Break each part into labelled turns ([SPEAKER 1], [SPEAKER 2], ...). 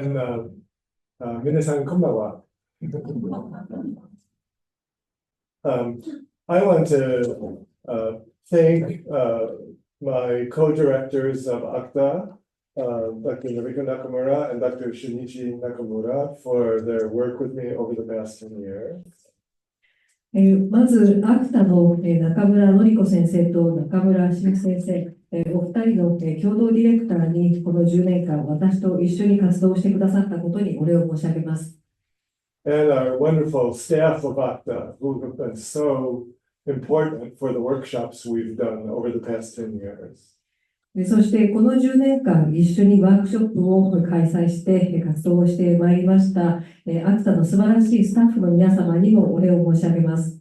[SPEAKER 1] And minasan konbanwa. I want to thank my co-directors of ACTA, Dr. Noriko Nakamura and Dr. Shinichi Nakamura, for their work with me over the past 10 years.
[SPEAKER 2] まず、ACTA の中村典子先生と中村真先生、お二人の共同ディレクターにこの10年間、私と一緒に活動してくださったことにお礼を申し上げます。
[SPEAKER 1] And our wonderful staff of ACTA, who have been so important for the workshops we've done over the past 10 years.
[SPEAKER 2] そしてこの10年間一緒にワークショップを開催して活動をしてまいりましたACTAの素晴らしいスタッフの皆様にもお礼を申し上げます。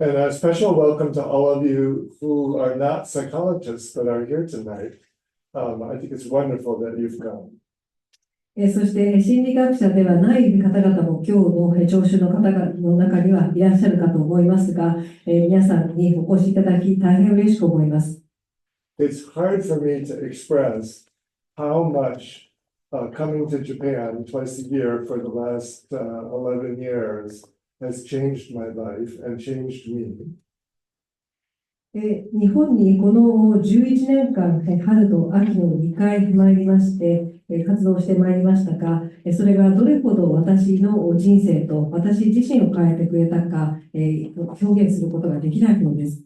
[SPEAKER 1] And a special welcome to all of you who are not psychologists but are here tonight. I think it's wonderful that you've come.
[SPEAKER 2] そして心理学者ではない方々も今日の聴衆の方の中にはいらっしゃるかと思いますが、皆さんにお越しいただき大変嬉しく思います。
[SPEAKER 1] It's hard for me to express how much coming to Japan twice a year for the last 11 years has changed my life and changed me.
[SPEAKER 2] 日本にこの11年間、春と秋の2回参りまして、活動してまいりましたが、それがどれほど私の人生と私自身を変えてくれたか、表現することができないのです。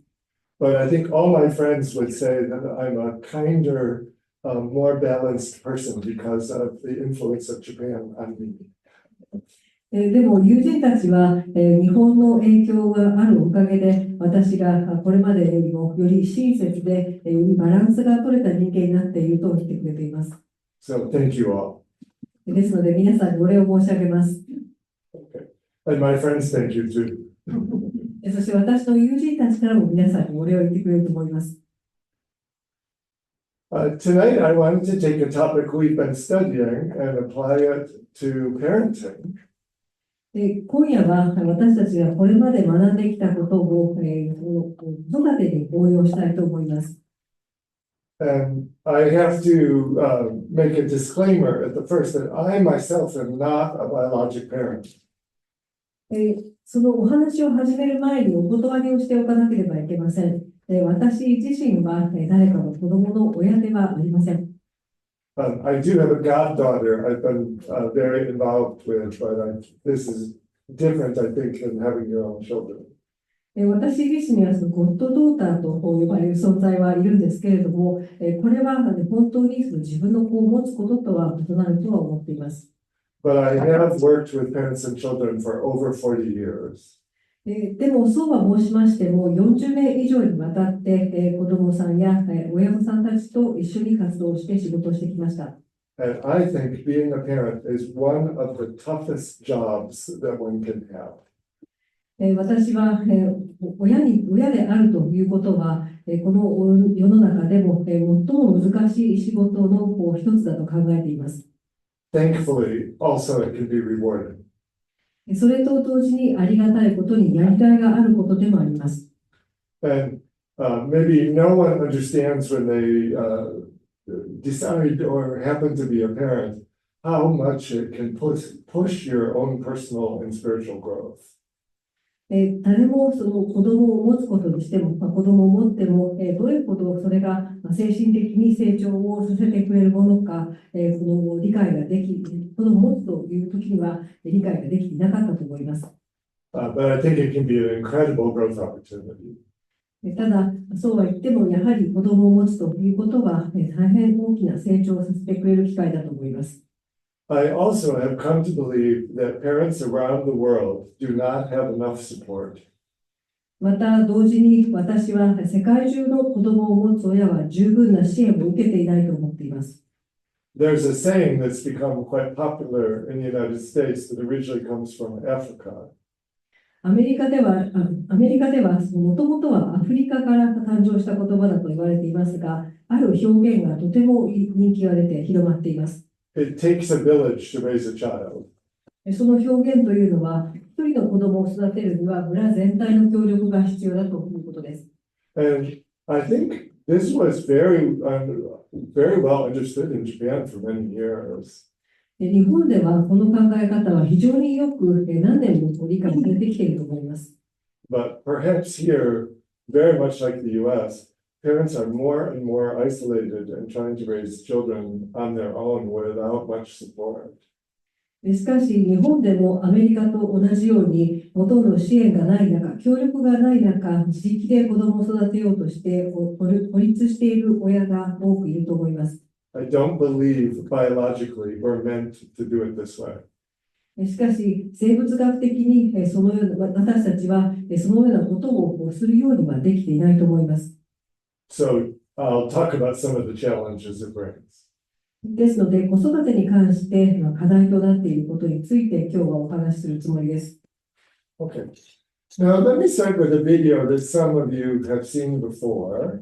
[SPEAKER 1] But I think all my friends would say that I'm a kinder, more balanced person because of the influence of Japan on me.
[SPEAKER 2] でも友人たちは日本の影響があるおかげで私がこれまでよりもより親切でよりバランスが取れた人間になっていると言ってくれています。
[SPEAKER 1] So thank you all.
[SPEAKER 2] ですので皆さんにお礼を申し上げます。
[SPEAKER 1] Okay. And my friends thank you too.
[SPEAKER 2] そして私の友人たちからも皆さんにお礼を言ってくれると思います。
[SPEAKER 1] Tonight I wanted to take a topic we've been studying and apply it to parenting.
[SPEAKER 2] 今夜は私たちがこれまで学んできたことを子育てに応用したいと思います。
[SPEAKER 1] And I have to make a disclaimer at the first that I myself am not a biologic parent.
[SPEAKER 2] そのお話を始める前にお断りをしておかなければいけません。私自身は誰かの子供の親ではありません。
[SPEAKER 1] I do have a goddaughter I've been very involved with, but this is different, I think, than having your own children.
[SPEAKER 2] 私自身にはそのゴッドドーターと呼ばれる存在はいるんですけれども、これは本当にその自分の子を持つこととは異なるとは思っています。
[SPEAKER 1] But I have worked with parents and children for over 40 years.
[SPEAKER 2] でもそうは申しましても40年以上にわたって子どもさんや親御さんたちと一緒に活動して仕事をしてきました。
[SPEAKER 1] And I think being a parent is one of the toughest jobs that one can have.
[SPEAKER 2] 私は親であるということはこの世の中でも最も難しい仕事の一つだと考えています。
[SPEAKER 1] Thankfully, also it can be rewarding.
[SPEAKER 2] それと同時にありがたいことにやりがいがあることでもあります。
[SPEAKER 1] And maybe no one understands when they decide or happen to be a parent how much it can push your own personal and spiritual growth.
[SPEAKER 2] 誰もその子供を持つことにしても、子供を持っても、どれほどそれが精神的に成長をさせてくれるものか、その理解ができ、子供を持つという時には理解ができていなかったと思います。
[SPEAKER 1] But I think it can be an incredible growth opportunity.
[SPEAKER 2] ただ、そうは言っても、やはり子供を持つということは、大変大きな成長をさせてくれる機会だと思います。
[SPEAKER 1] I also have come to believe that parents around the world do not have enough support.
[SPEAKER 2] また同時に私は世界中の子供を持つ親は十分な支援を受けていないと思っています。
[SPEAKER 1] There's a saying that's become quite popular in the United States that originally comes from Africa.
[SPEAKER 2] アメリカではもともとはアフリカから誕生した言葉だと言われていますが、ある表現がとても人気が出て広まっています。
[SPEAKER 1] It takes a village to raise a child.
[SPEAKER 2] その表現というのは、一人の子供を育てるには村全体の協力が必要だということです。
[SPEAKER 1] And I think this was very well understood in Japan for many years.
[SPEAKER 2] 日本ではこの考え方は非常によく何年も理解されてきていると思います。
[SPEAKER 1] But perhaps here, very much like the US, parents are more and more isolated and trying to raise children on their own without much support.
[SPEAKER 2] しかし、日本でもアメリカと同じように、ほとんど支援がない中、協力がない中、自力で子供を育てようとして孤立している親が多くいると思います。
[SPEAKER 1] I don't believe biologically we're meant to do it this way.
[SPEAKER 2] しかし、生物学的に私たちはそのようなことをするようにはできていないと思います。
[SPEAKER 1] So I'll talk about some of the challenges it brings.
[SPEAKER 2] ですので、子育てに関して課題となっていることについて今日はお話しするつもりです。
[SPEAKER 1] Okay. Now let me start with a video that some of you have seen before.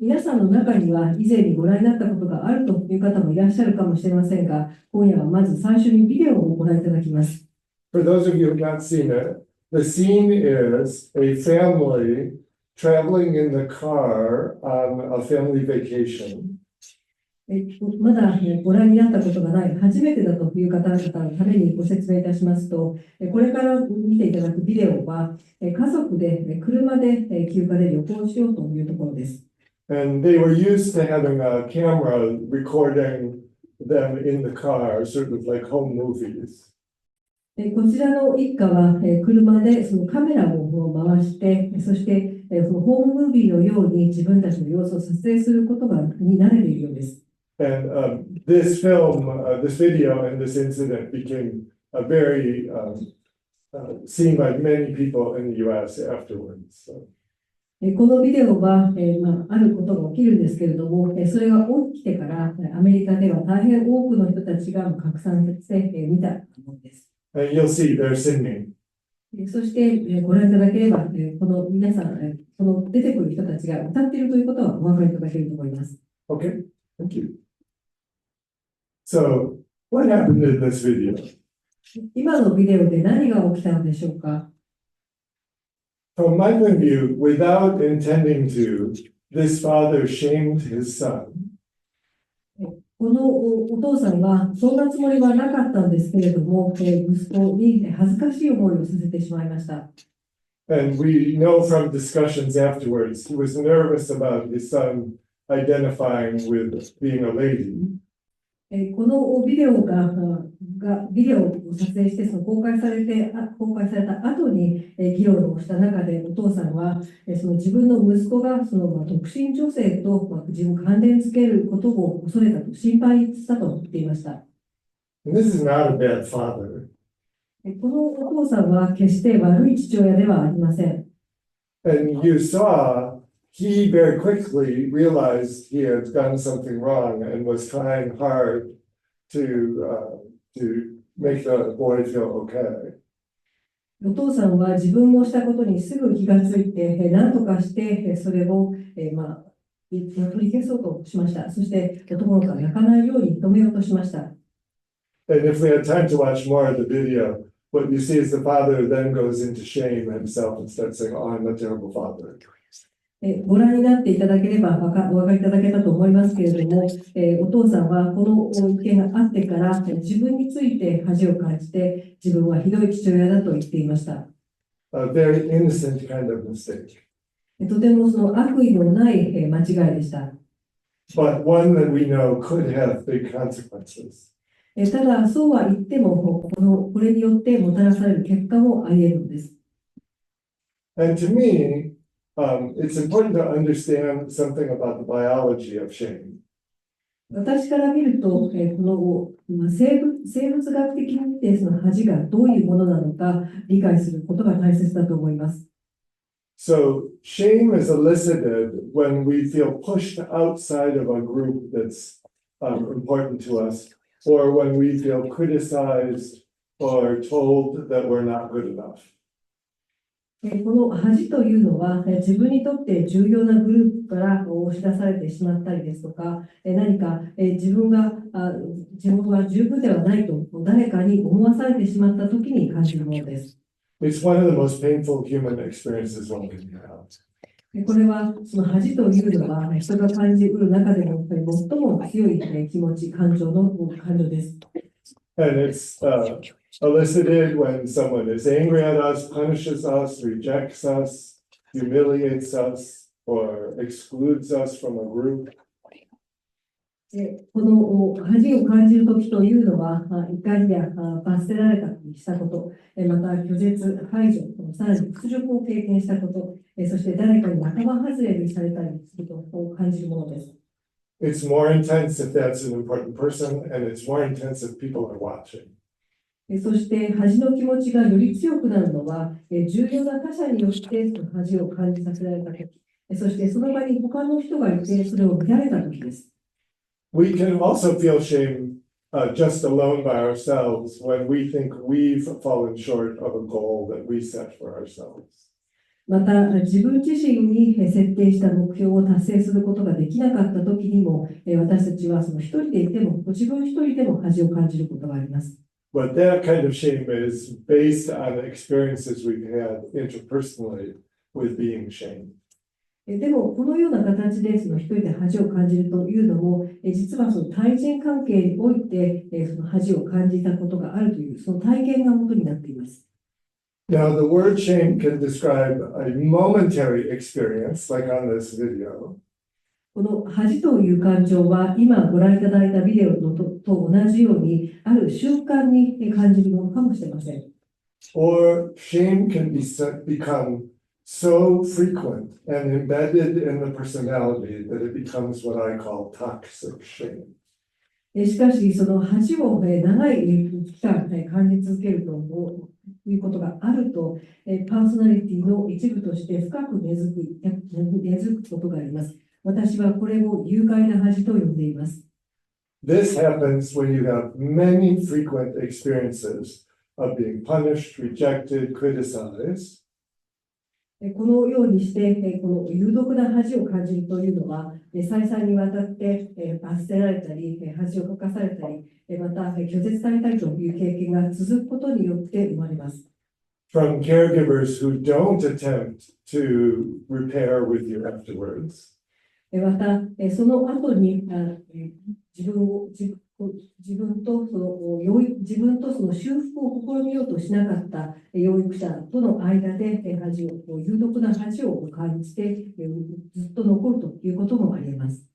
[SPEAKER 2] 皆さんの中には以前にご覧になったことがあるという方もいらっしゃるかもしれませんが、今夜はまず最初にビデオをご覧いただきます。
[SPEAKER 1] For those of you who have not seen it, the scene is a family traveling in the car on a family vacation.
[SPEAKER 2] まだご覧になったことがない、初めてだという方々のためにご説明いたしますと、これから見ていただくビデオは、家族で車で休暇で旅行しようというところです。
[SPEAKER 1] And they were used to having a camera recording them in the car, sort of like home movies.
[SPEAKER 2] こちらの一家は車でそのカメラを回して、そしてそのホームムービーのように自分たちの様子を撮影することに慣れているようです。
[SPEAKER 1] And this film, this video, and this incident became a very seen by many people in the US afterwards. So.
[SPEAKER 2] このビデオは、あることが起きるんですけれども、それが起きてからアメリカでは大変多くの人たちが拡散して見たものです。
[SPEAKER 1] And you'll see they're singing.
[SPEAKER 2] そしてご覧いただければ、この皆さん、この出てくる人たちが歌っているということはお分かりいただけると思います。
[SPEAKER 1] Okay, thank you. So, what happened in this video?
[SPEAKER 2] 今のビデオで何が起きたのでしょうか。
[SPEAKER 1] From my point of view, without intending to, this father shamed his son.
[SPEAKER 2] このお父さんはそんなつもりはなかったんですけれども、息子に恥ずかしい思いをさせてしまいました。
[SPEAKER 1] And we know from discussions afterwards, he was nervous about his son identifying with being a lady.
[SPEAKER 2] このビデオを撮影して公開された後に議論をした中で、お父さんはその自分の息子が独身女性と自分を関連付けることを恐れたと、心配したと言っていました。
[SPEAKER 1] And this is not a bad father.
[SPEAKER 2] このお父さんは決して悪い父親ではありません。
[SPEAKER 1] And you saw he very quickly realized he had done something wrong and was trying hard to make the boy feel okay.
[SPEAKER 2] お父さんは自分もしたことにすぐ気がついて、何とかしてそれを、取り消そうとしました。そして男の子が泣かないように止めようとしました。
[SPEAKER 1] And if we had time to watch more of the video, what you see is the father then goes into shame himself and starts saying, "Oh, I'm a terrible father."
[SPEAKER 2] ご覧になっていただければお分かりいただけたと思いますけれども、お父さんはこの意見があってから自分について恥を感じて、自分はひどい父親だと言っていました。
[SPEAKER 1] A very innocent kind of mistake.
[SPEAKER 2] とてもその悪意のない間違いでした。
[SPEAKER 1] But one that we know could have big consequences.
[SPEAKER 2] ただ、そうは言っても、これによってもたらされる結果もあり得るのです。
[SPEAKER 1] And to me, it's important to understand something about the biology of shame.
[SPEAKER 2] 私から見ると、この生物学的に見て、その恥がどういうものなのか理解することが大切だと思います。
[SPEAKER 1] So, shame is elicited when we feel pushed outside of a group that's important to us, or when we feel criticized or told that we're not good enough.
[SPEAKER 2] この恥というのは、自分にとって重要なグループから押し出されてしまったりですとか、何か自分は十分ではないと誰かに思わされてしまったときに感じるものです。
[SPEAKER 1] It's one of the most painful human experiences one can have.
[SPEAKER 2] これは、その恥というのは、人が感じうる中でも最も強い気持ち、感情です。
[SPEAKER 1] And it's elicited when someone is angry at us, punishes us, rejects us, humiliates us, or excludes us from a group.
[SPEAKER 2] この恥を感じるときというのは、怒りや罰せられたりしたこと、また拒絶、排除、さらに屈辱を経験したこと、そして誰かに仲間外れにされたりすると感じるものです。
[SPEAKER 1] It's more intense if that's an important person, and it's more intense if people are watching.
[SPEAKER 2] そして恥の気持ちがより強くなるのは、重要な他者によって恥を感じさせられたとき、そしてその場に他の人がいて、それを見られたときです。
[SPEAKER 1] We can also feel shame just alone by ourselves when we think we've fallen short of a goal that we set for ourselves.
[SPEAKER 2] また、自分自身に設定した目標を達成することができなかったときにも、私たちはその一人でいても、自分一人でも恥を感じることがあります。
[SPEAKER 1] But that kind of shame is based on experiences we've had interpersonally with being shamed.
[SPEAKER 2] でも、このような形でその一人で恥を感じるというのも、実はその対人関係においてその恥を感じたことがあるという、その体験が元になっています。
[SPEAKER 1] Now, the word shame can describe a momentary experience, like on this video.
[SPEAKER 2] この恥という感情は、今ご覧いただいたビデオのと同じように、ある瞬間に感じるものかもしれません。
[SPEAKER 1] Or shame can become so frequent and embedded in the personality that it becomes what I call toxic shame.
[SPEAKER 2] しかし、その恥を長い期間感じ続けるということがあると、パーソナリティの一部として深く根付くことがあります。私はこれを有害な恥と呼んでいます。
[SPEAKER 1] This happens when you have many frequent experiences of being punished, rejected, criticized.
[SPEAKER 2] このようにして、この有毒な恥を感じるというのは、再三にわたって罰せられたり、恥をかかされたり、また拒絶されたりという経験が続くことによって生まれます。
[SPEAKER 1] From caregivers who don't attempt to repair with you afterwards.
[SPEAKER 2] また、その後に自分とその修復を試みようとしなかった養育者との間で有毒な恥を感じてずっと残るということもあります。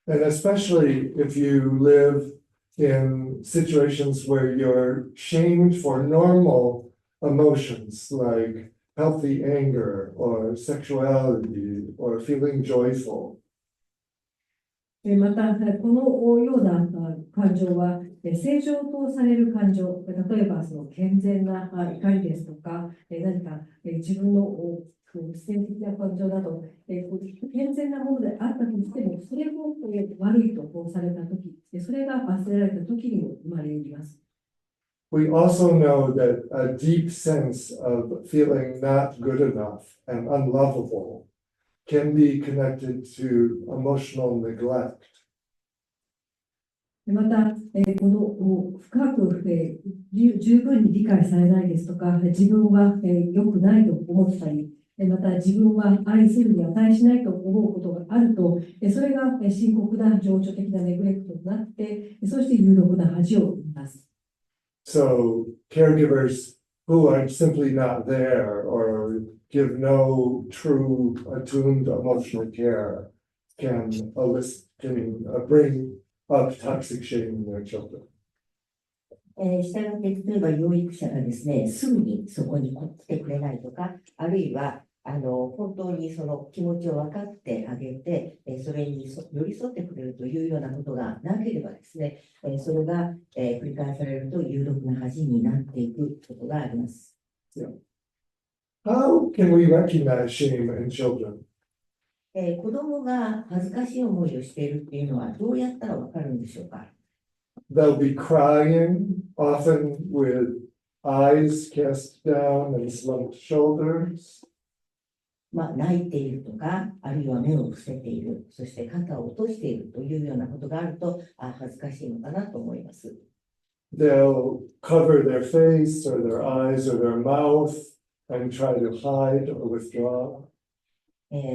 [SPEAKER 1] And especially if you live in situations where you're shamed for normal emotions like healthy anger or sexuality or feeling joyful.
[SPEAKER 2] また、このような感情は、正常とされる感情、例えばその健全な怒りですとか、何か自分の性的な感情など、健全なものであったとしても、それを悪いとされたとき、それが罰せられたときにも生まれます。
[SPEAKER 1] We also know that a deep sense of feeling not good enough and unlovable can be connected to emotional neglect.
[SPEAKER 2] また、この深く十分に理解されないですとか、自分は良くないと思ったり、また自分は愛するに値しないと思うことがあると、それが深刻な情緒的なネグレクトとなって、そして有毒な恥を生みます。
[SPEAKER 1] So caregivers who are simply not there or give no true attuned emotional care can bring up toxic shame in their children.
[SPEAKER 3] したがって、例えば養育者がですね、すぐにそこに来てくれないとか、あるいは本当にその気持ちを分かってあげて、それに寄り添ってくれるというようなことがなければですね、それが繰り返されると有毒な恥になっていくことがあります。
[SPEAKER 1] Yeah. How can we recognize shame in children?
[SPEAKER 3] 子供が恥ずかしい思いをしているっていうのはどうやったら分かるんでしょうか。
[SPEAKER 1] They'll be crying, often with eyes cast down and slumped shoulders.
[SPEAKER 3] 泣いているとか、あるいは目を伏せている、そして肩を落としているというようなことがあると、恥ずかしいのかなと思います。
[SPEAKER 1] They'll cover their face or their eyes or their mouth and try to hide or withdraw.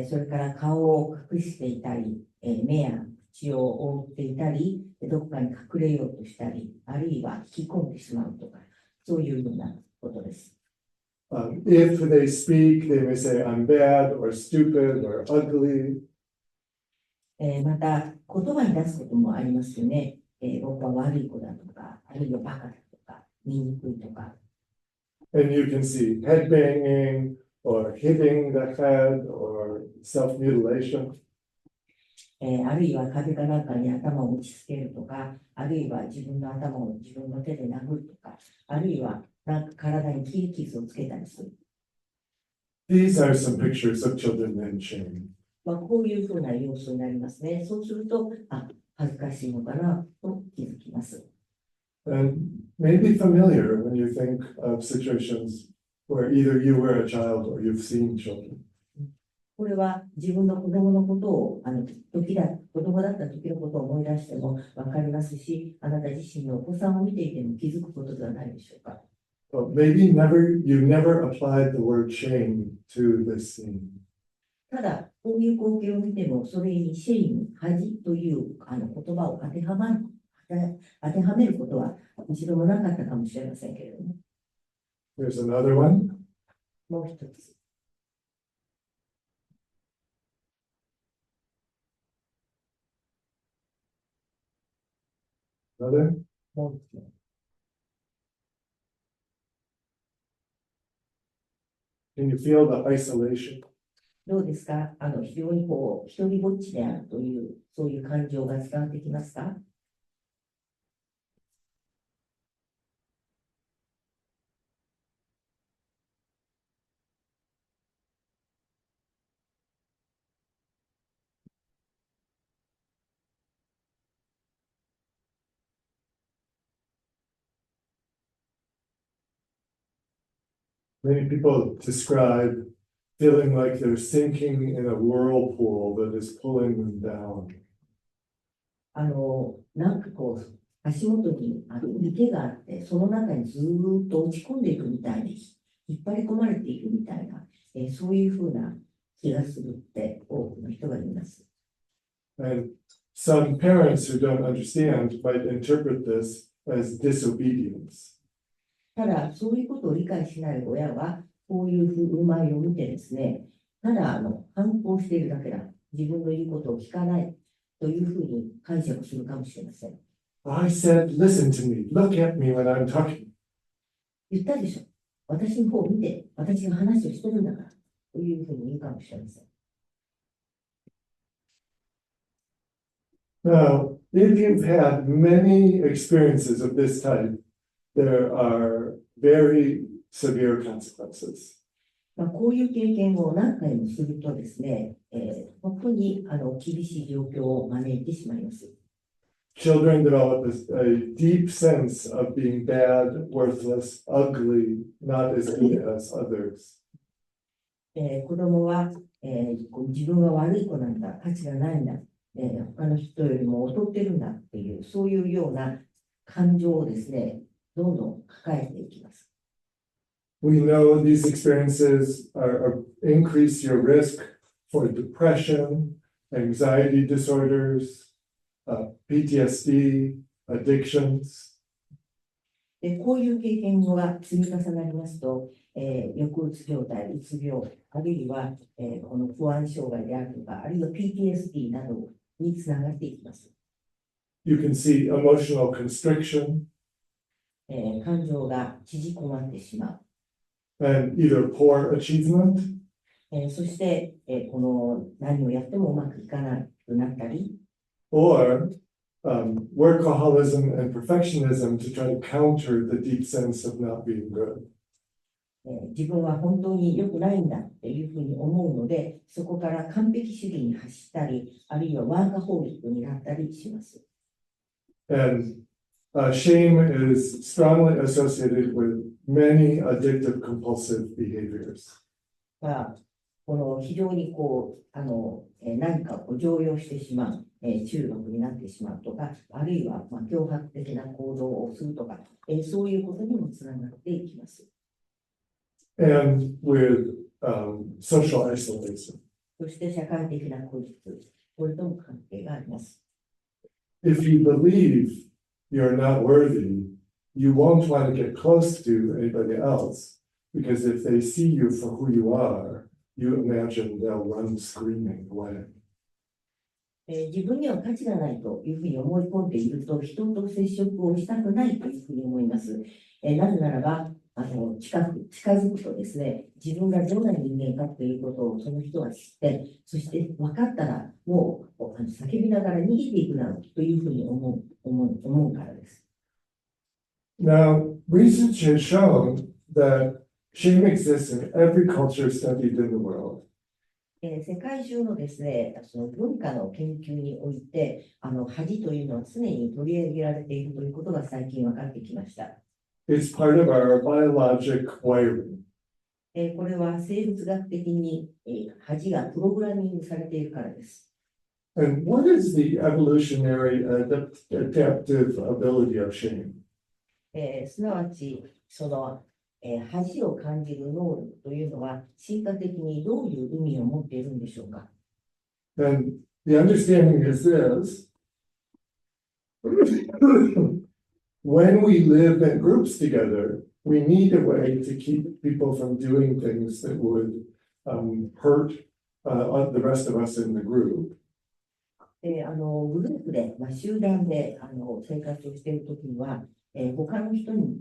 [SPEAKER 3] それから顔を隠していたり、目や口を覆っていたり、どこかに隠れようとしたり、あるいは引き込んでしまうとか、そういうようなことです。
[SPEAKER 1] If they speak, they may say, I'm bad or stupid or ugly.
[SPEAKER 3] また、言葉に出すこともありますよね。僕は悪い子だとか、あるいはバカだとか、醜いとか。
[SPEAKER 1] And you can see headbanging or hitting the head or self-mutilation.
[SPEAKER 3] あるいは壁かなんかに頭を打ちつけるとか、あるいは自分の頭を自分の手で殴るとか、あるいはなんか体に切り傷をつけたりする。
[SPEAKER 1] These are some pictures of children in shame.
[SPEAKER 3] こういうふうな様子になりますね。そうすると、恥ずかしいのかなと気づきます。
[SPEAKER 1] And maybe familiar when you think of situations where either you were a child or you've seen children.
[SPEAKER 3] これは自分の子供のことを、子供だった時のことを思い出してもわかりますし、あなた自身のお子さんを見ていても気づくことではないでしょうか。
[SPEAKER 1] But maybe you never applied the word shame to this scene.
[SPEAKER 3] ただ、こういう光景を見ても、それにシェイム、恥という言葉を当てはめることは一度もなかったかもしれませんけれども。
[SPEAKER 1] Here's another one.
[SPEAKER 3] もう一つ。
[SPEAKER 1] Another.
[SPEAKER 3] もう一つ。
[SPEAKER 1] Can you feel the isolation?
[SPEAKER 3] どうですか？非常に一人ぼっちであるという、そういう感情が伝わってきますか
[SPEAKER 1] ？Many people describe feeling like they're sinking in a whirlpool that is pulling them down.
[SPEAKER 3] なんか足元に池があって、その中にずーっと落ち込んでいくみたいに、引っ張り込まれていくみたいな、そういうふうな気がするって多くの人がいます。
[SPEAKER 1] And some parents who don't understand might interpret this as disobedience.
[SPEAKER 3] ただ、そういうことを理解しない親は、こういう振る舞いを見てですね、ただ反抗しているだけだ、自分の言うことを聞かないというふうに解釈するかもしれません。
[SPEAKER 1] I said, listen to me, look at me when I'm talking.
[SPEAKER 3] 言ったでしょ。私の方を見て、私が話をしてるんだから、というふうに言うかもしれません。
[SPEAKER 1] Now, if you've had many experiences of this type, there are very severe consequences.
[SPEAKER 3] こういう経験を何回もするとですね、本当に厳しい状況を招いてしまいます。
[SPEAKER 1] Children develop a deep sense of being bad, worthless, ugly, not as good as others.
[SPEAKER 3] 子供は、自分は悪い子なんだ、価値がないんだ、他の人よりも劣ってるんだっていう、そういうような感情をですね、どんどん抱えていきます。
[SPEAKER 1] We know these experiences increase your risk for depression, anxiety disorders, PTSD, addictions.
[SPEAKER 3] こういう経験が積み重なりますと、抑うつ状態、うつ病、あるいは、この不安障害であるとか、あるいは PTSD などにつながっていきます。
[SPEAKER 1] You can see emotional constriction,
[SPEAKER 3] 感情が縮こまってしまう。
[SPEAKER 1] and either poor achievement,
[SPEAKER 3] そして、この何をやってもうまくいかなくなったり、
[SPEAKER 1] or workaholism and perfectionism to try to counter the deep sense of not being good.
[SPEAKER 3] 自分は本当に良くないんだっていうふうに思うので、そこから完璧主義に走ったり、あるいはワーカホーリックになったりします。
[SPEAKER 1] And shame is strongly associated with many addictive compulsive behaviors.
[SPEAKER 3] この非常に何かを常用してしまう、中毒になってしまうとか、あるいは脅迫的な行動をするとか、そういうことにもつながっていきます。
[SPEAKER 1] And with social isolation.
[SPEAKER 3] そして社会的な孤立、これとも関係があります。
[SPEAKER 1] if you believe you're not worthy, you won't want to get close to anybody else, because if they see you for who you are, you imagine they'll run screaming away.
[SPEAKER 3] 自分には価値がないというふうに思い込んでいると、人と接触をしたくないというふうに思います。なぜならば、近づくとですね、自分がどんな人間かということをその人は知って、そして分かったら、もう叫びながら逃げていくだろうというふうに思うからです。
[SPEAKER 1] Now, research has shown that shame exists in every culture studied in the world.
[SPEAKER 3] 世界中のですね、その文化の研究において、恥というのは常に取り上げられているということが最近分かってきました。
[SPEAKER 1] It's part of our biologic wiring.
[SPEAKER 3] これは生物学的に恥がプログラミングされているからです。
[SPEAKER 1] And what is the evolutionary adaptive ability of shame?
[SPEAKER 3] すなわち、その恥を感じる能力というのは、進化的にどういう意味を持っているんでしょうか。
[SPEAKER 1] And the understanding is this: when we live in groups together, we need a way to keep people from doing things that would hurt the rest of us in the group.
[SPEAKER 3] グループで、集団で生活をしているときには、他の人に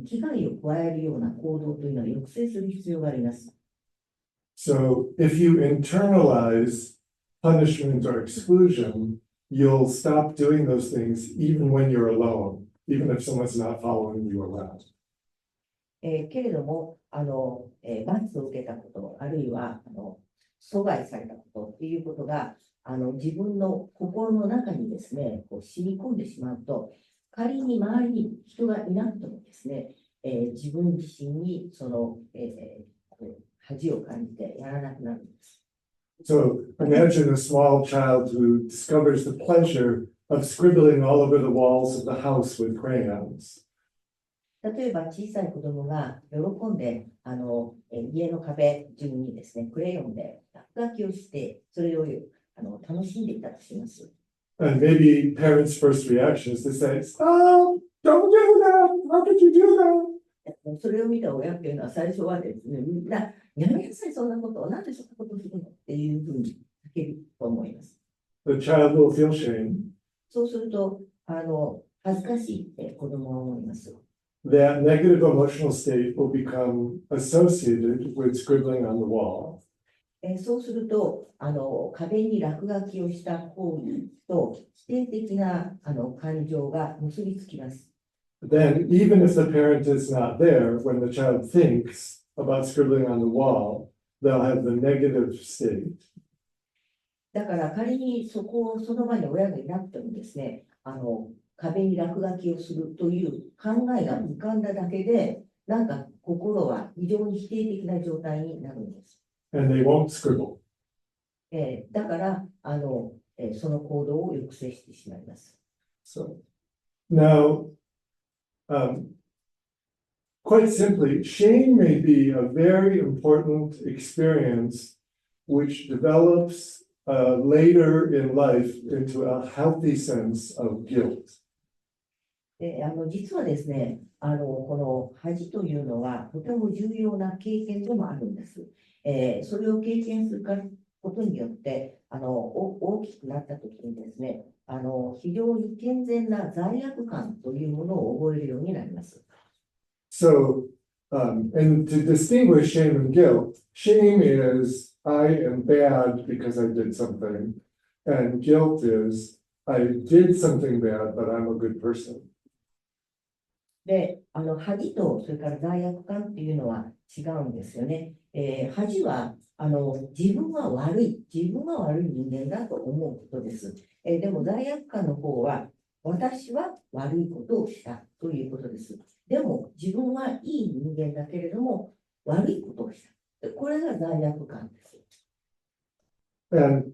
[SPEAKER 3] 危害を加えるような行動というのは抑制する必要があります。
[SPEAKER 1] So if you internalize punishment or exclusion, you'll stop doing those things even when you're alone, even if someone's not following you around.
[SPEAKER 3] けれども、罰を受けたこと、あるいは阻害されたことということが、自分の心の中にですね、染み込んでしまうと、仮に周りに人がいなくてもですね、自分自身にその、恥を感じてやらなくなるんです。
[SPEAKER 1] So imagine a small child who discovers the pleasure of scribbling all over the walls of the house with crayons.
[SPEAKER 3] 例えば小さい子供が喜んで家の壁中にですね、クレヨンで落書きをして、それを楽しんでいたとします。
[SPEAKER 1] And maybe parents' first reaction is to say, "Oh, don't do that! How could you do that?"
[SPEAKER 3] それを見た親っていうのは最初はですね、みんな、やめなさい、そんなことを、なんでそんなことをするのっていうふうに叫ぶと思います。
[SPEAKER 1] The child will feel shame.
[SPEAKER 3] そうすると、恥ずかしいって子供は思います。
[SPEAKER 1] That negative emotional state will become associated with scribbling on the wall.
[SPEAKER 3] そうすると、壁に落書きをした行為と否定的な感情が結びつきます。
[SPEAKER 1] Then, even if the parent is not there, when the child thinks about scribbling on the wall, they'll have the negative state.
[SPEAKER 3] だから仮にその場に親がいなくてもですね、壁に落書きをするという考えが浮かんだだけで、なんか心は非常に否定的な状態になるんです。
[SPEAKER 1] And they won't scribble.
[SPEAKER 3] だから、その行動を抑制してしまいます。
[SPEAKER 1] So, now, quite simply, shame may be a very important experience which develops later in life into a healthy sense of guilt.
[SPEAKER 3] 実はですね、この恥というのはとても重要な経験でもあるんです。それを経験することによって、大きくなったときにですね、非常に健全な罪悪感というものを覚えるようになります。
[SPEAKER 1] So, and to distinguish shame and guilt, shame is I am bad because I did something, and guilt is I did something bad, but I'm a good person.
[SPEAKER 3] で、恥とそれから罪悪感っていうのは違うんですよね。恥は自分は悪い人間だと思うことです。でも罪悪感の方は私は悪いことをしたということです。でも自分はいい人間だけれども悪いことをした。これが罪悪感です。
[SPEAKER 1] And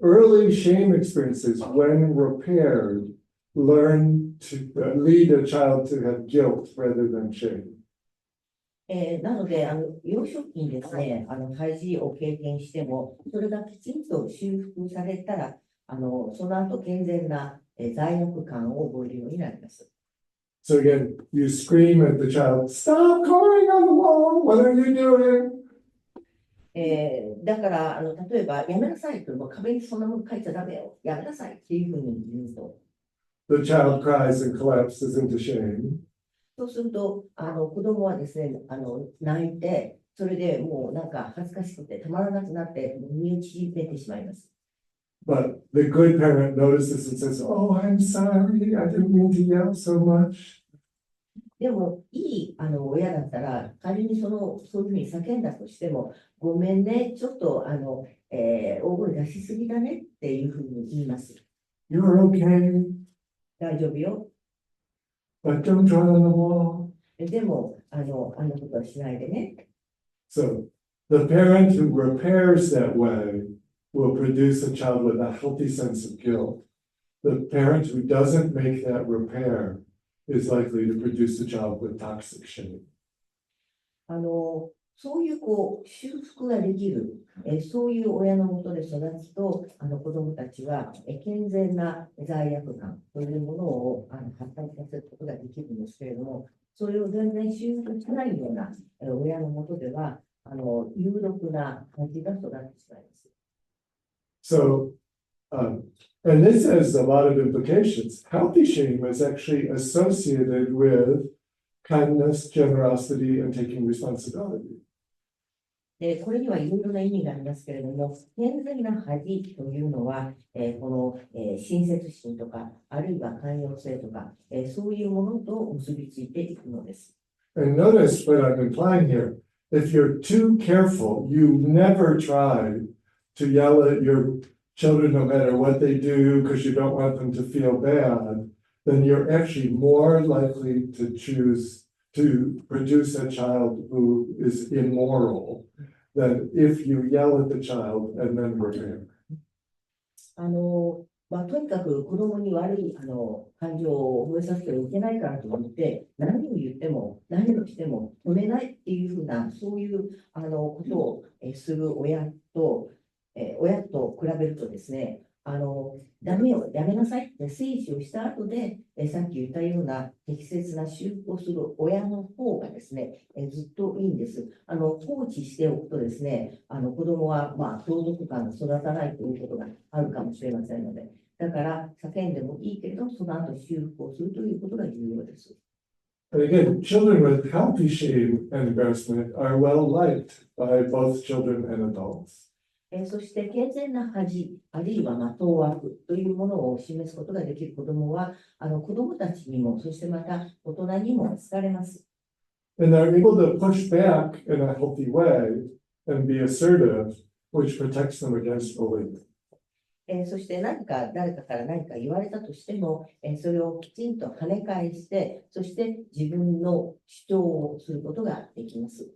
[SPEAKER 1] early shame experiences, when repaired, learn to lead a child to have guilt rather than shame.
[SPEAKER 3] なので、幼少期にですね、恥を経験しても、それがきちんと修復されたら、その後健全な罪悪感を覚えるようになります。
[SPEAKER 1] So again, you scream at the child, "Stop coloring on the wall! What are you doing?"
[SPEAKER 3] だから例えば、やめなさいと、壁にそんなもの書いちゃダメよ、やめなさいっていうふうに言うと、
[SPEAKER 1] The child cries and collapses into shame.
[SPEAKER 3] そうすると、子供はですね、泣いて、それでもうなんか恥ずかしくてたまらなくなって、身を縮めてしまいます。
[SPEAKER 1] But the good parent notices and says, "Oh, I'm sorry. I didn't mean to yell so much."
[SPEAKER 3] でも、いい親だったら、仮にそういうふうに叫んだとしても、ごめんね、ちょっと大声出しすぎだねっていうふうに言います。
[SPEAKER 1] You're okay,
[SPEAKER 3] 大丈夫よ。
[SPEAKER 1] but don't draw on the wall.
[SPEAKER 3] でも、あんなことはしないでね。
[SPEAKER 1] So the parent who repairs that way will produce a child with a healthy sense of guilt. The parent who doesn't make that repair is likely to produce a child with toxic shame.
[SPEAKER 3] そういう修復ができる、そういう親のもとで育つと、子どもたちは、健全な罪悪感というものを発達させることができるんですけれども、それを全然修復しないような親のもとでは、有毒な感じが育ってしまいます。
[SPEAKER 1] So, and this has a lot of implications. Healthy shame is actually associated with kindness, generosity, and taking responsibility.
[SPEAKER 3] これにはいろいろな意味がありますけれども、健全な恥というのは、親切心とか、あるいは寛容性とか、そういうものと結びついていくのです。
[SPEAKER 1] And notice what I'm implying here. If you're too careful, you never try to yell at your children no matter what they do because you don't want them to feel bad, then you're actually more likely to choose to produce a child who is immoral than if you yell at the child and then repair.
[SPEAKER 3] とにかく子供に悪い感情を覚えさせてはいけないからと思って、何を言っても何をしても止めないっていうふうな、そういうことをする親と比べるとですね、ダメよ、やめなさいって制止をした後で、さっき言ったような適切な修復をする親の方がですね、ずっといいんです。放置しておくとですね、子供は相続感が育たないということがあるかもしれませんので、だから叫んでもいいけれど、その後修復をするということが重要です。
[SPEAKER 1] And again, children with healthy shame and embarrassment are well liked by both children and adults.
[SPEAKER 3] そして健全な恥、あるいは当惑というものを示すことができる子どもは、子どもたちにも、そしてまた大人にも好かれます。
[SPEAKER 1] And they're able to push back in a healthy way and be assertive, which protects them against bullying.
[SPEAKER 3] そして誰かから何か言われたとしても、それをきちんと跳ね返して、そして自分の主張をすることができます。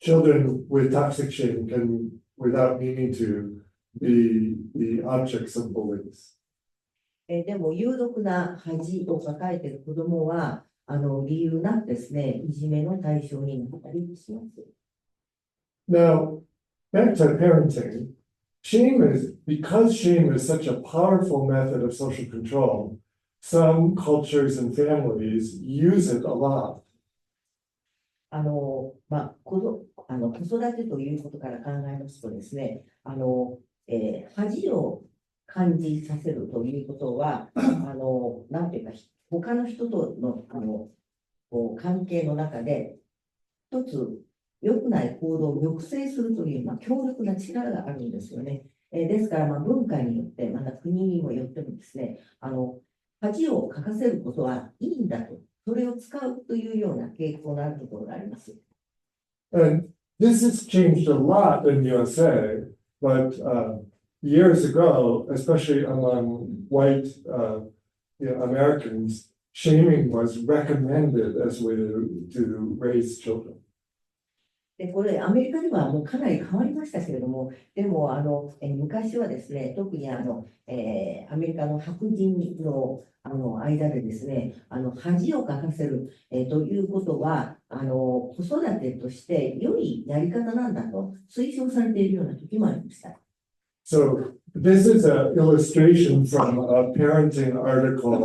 [SPEAKER 1] Children with toxic shame can, without meaning to, be the objects of bullies.
[SPEAKER 3] でも、有毒な恥を抱えている子どもは、理由なくですね、いじめの対象になったりします。
[SPEAKER 1] Now, back to parenting. Because shame is such a powerful method of social control, some cultures and families use it a lot.
[SPEAKER 3] 子育てということから考えますとですね、恥を感じさせるということは、なんていうか、他の人との関係の中で、一つ良くない行動を抑制するという、強力な力があるんですよね。ですから、文化によって、また国にもよってもですね、恥をかかせることはいいんだと、それを使うというような傾向のあるところがあります。
[SPEAKER 1] And this has changed a lot in USA, but years ago, especially among white Americans, shaming was recommended as a way to raise children.
[SPEAKER 3] で、これ、アメリカではもうかなり変わりましたけれども、でも、昔はですね、特にアメリカの白人の間でですね、恥をかかせる、ということは、子育てとして良いやり方なんだと推奨されているような時もありました。
[SPEAKER 1] So this is an illustration from a parenting article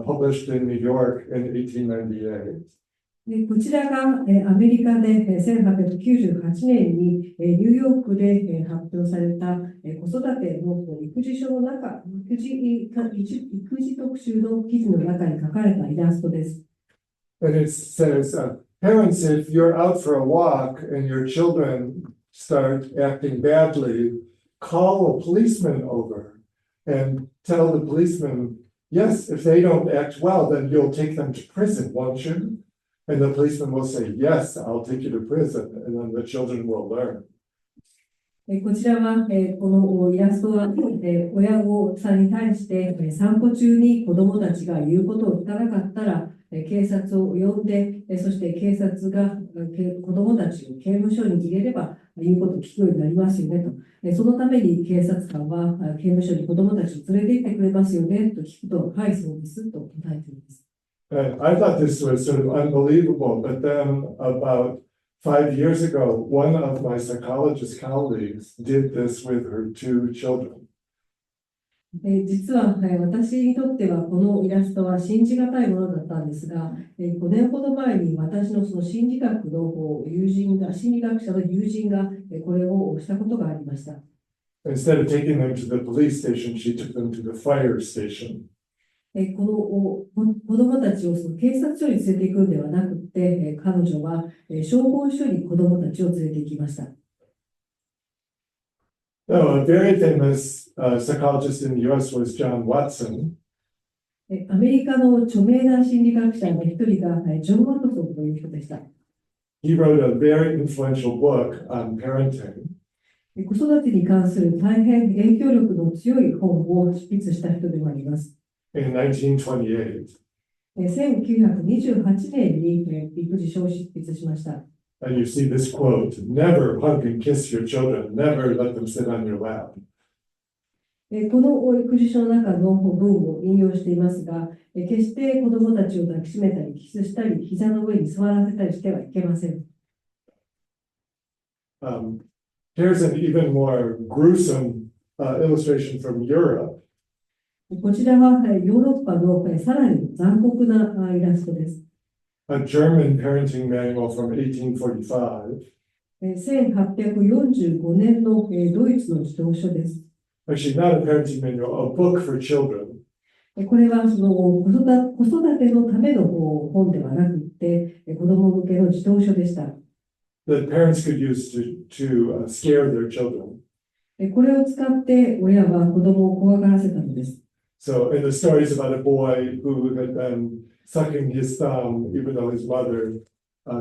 [SPEAKER 1] published in New York in 1898.
[SPEAKER 2] こちらがアメリカで1898年にニューヨークで発表された子育ての育児書の中、育児特集の記事の中に書かれたイラストです。
[SPEAKER 1] And it says, parents, if you're out for a walk and your children start acting badly, call a policeman over and tell the policeman, yes, if they don't act well, then you'll take them to prison, won't you? And the policeman will say, yes, I'll take you to prison, and then the children will learn.
[SPEAKER 2] こちらは、このイラストは、親御さんに対して、散歩中に子どもたちが言うことを聞かなかったら、警察を呼んで、そして警察が子どもたちを刑務所に入れれば、言うことを聞くようになりますよねと。そのために警察官は刑務所に子どもたちを連れて行ってくれますよねと聞くと、はい、そうですと答えています。
[SPEAKER 1] And I thought this was sort of unbelievable, but then about 5 years ago, one of my psychologist colleagues did this with her 2 children.
[SPEAKER 2] 実は私にとってはこのイラストは信じがたいものだったんですが、5年ほど前に私のその心理学の心理学者の友人がこれをしたことがありました。
[SPEAKER 1] Instead of taking them to the police station, she took them to the fire station.
[SPEAKER 2] この子どもたちをその警察署に連れて行くんではなくて、彼女は消防署に子どもたちを連れて行きました。
[SPEAKER 1] A very famous psychologist in the US was John Watson.
[SPEAKER 2] アメリカの著名な心理学者の一人がジョン・ワトソンという人でした。
[SPEAKER 1] He wrote a very influential book on parenting.
[SPEAKER 2] 子育てに関する大変影響力の強い本を執筆した人でもあります。
[SPEAKER 1] In 1928.
[SPEAKER 2] 1928年に育児書を執筆しました。
[SPEAKER 1] And you see this quote, never hug and kiss your children, never let them sit on your lap.
[SPEAKER 2] この育児書の中の文を引用していますが、決して子どもたちを抱きしめたり、キスしたり、膝の上に座らせたりしてはいけません。
[SPEAKER 1] Here's an even more gruesome illustration from Europe.
[SPEAKER 2] こちらはヨーロッパのさらに残酷なイラストです。
[SPEAKER 1] A German parenting manual from 1845.
[SPEAKER 2] 1845年のドイツの児童書です。
[SPEAKER 1] Actually, not a parenting manual, a book for children.
[SPEAKER 2] これはその子育てのための本ではなくて、子供向けの児童書でした。
[SPEAKER 1] That parents could use to scare their children.
[SPEAKER 2] これを使って親は子供を怖がらせたのです。
[SPEAKER 1] So, in the stories about a boy who had been sucking his thumb, even though his mother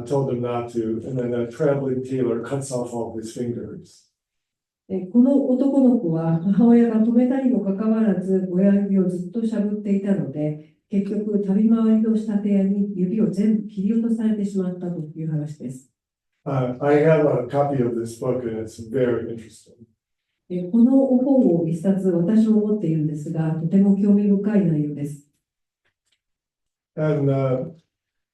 [SPEAKER 1] told him not to, and then a traveling tailor cuts off all his fingers.
[SPEAKER 2] この男の子は母親が止めたにもかかわらず親指をずっとしゃぶっていたので、結局旅回りの仕立て屋に指を全部切り落とされてしまったという話です。
[SPEAKER 1] I have a copy of this book and it's very interesting.
[SPEAKER 2] この本を一冊私も持っているんですが、とても興味深い内容です。
[SPEAKER 1] And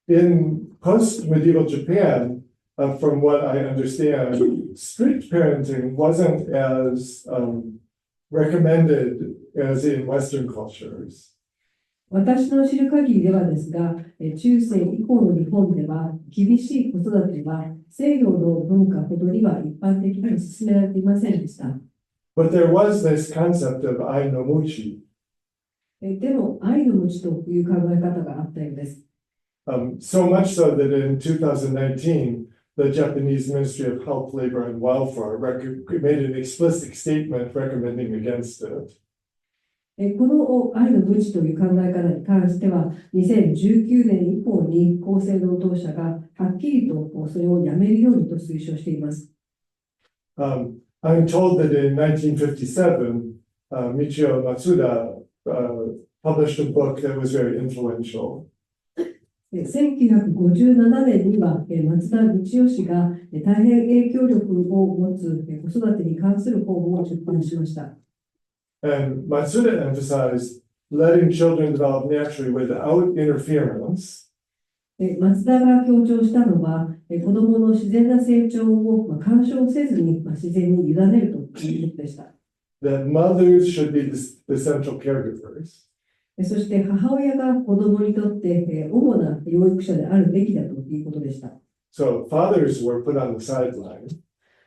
[SPEAKER 1] in post-medieval Japan, from what I understand, strict parenting wasn't as recommended as in Western cultures.
[SPEAKER 2] 私の知る限りではですが、中世以降の日本では厳しい子育ては西洋の文化ほどには一般的に進められていませんでした。
[SPEAKER 1] But there was this concept of ai no muchi.
[SPEAKER 2] でも、愛の無知という考え方があったようです。
[SPEAKER 1] So much so that in 2019, the Japanese Ministry of Health, Labor and Welfare made an explicit statement recommending against it.
[SPEAKER 2] この愛の無知という考え方に関しては、2019年以降に厚生労働省がはっきりとそれをやめるようにと推奨しています。
[SPEAKER 1] I'm told that in 1957, Michio Matsuda published a book that was very influential.
[SPEAKER 2] 1957年には松田道夫氏が大変影響力を持つ子育てに関する本を出版しました。
[SPEAKER 1] And Matsuda emphasized letting children develop naturally without interference.
[SPEAKER 2] 松田が強調したのは、子どもの自然な成長を干渉せずに自然に委ねるということでした。
[SPEAKER 1] that mothers should be the central caregivers.
[SPEAKER 2] そして母親が子供にとって主な養育者であるべきだということでした。
[SPEAKER 1] So fathers were put on the sideline.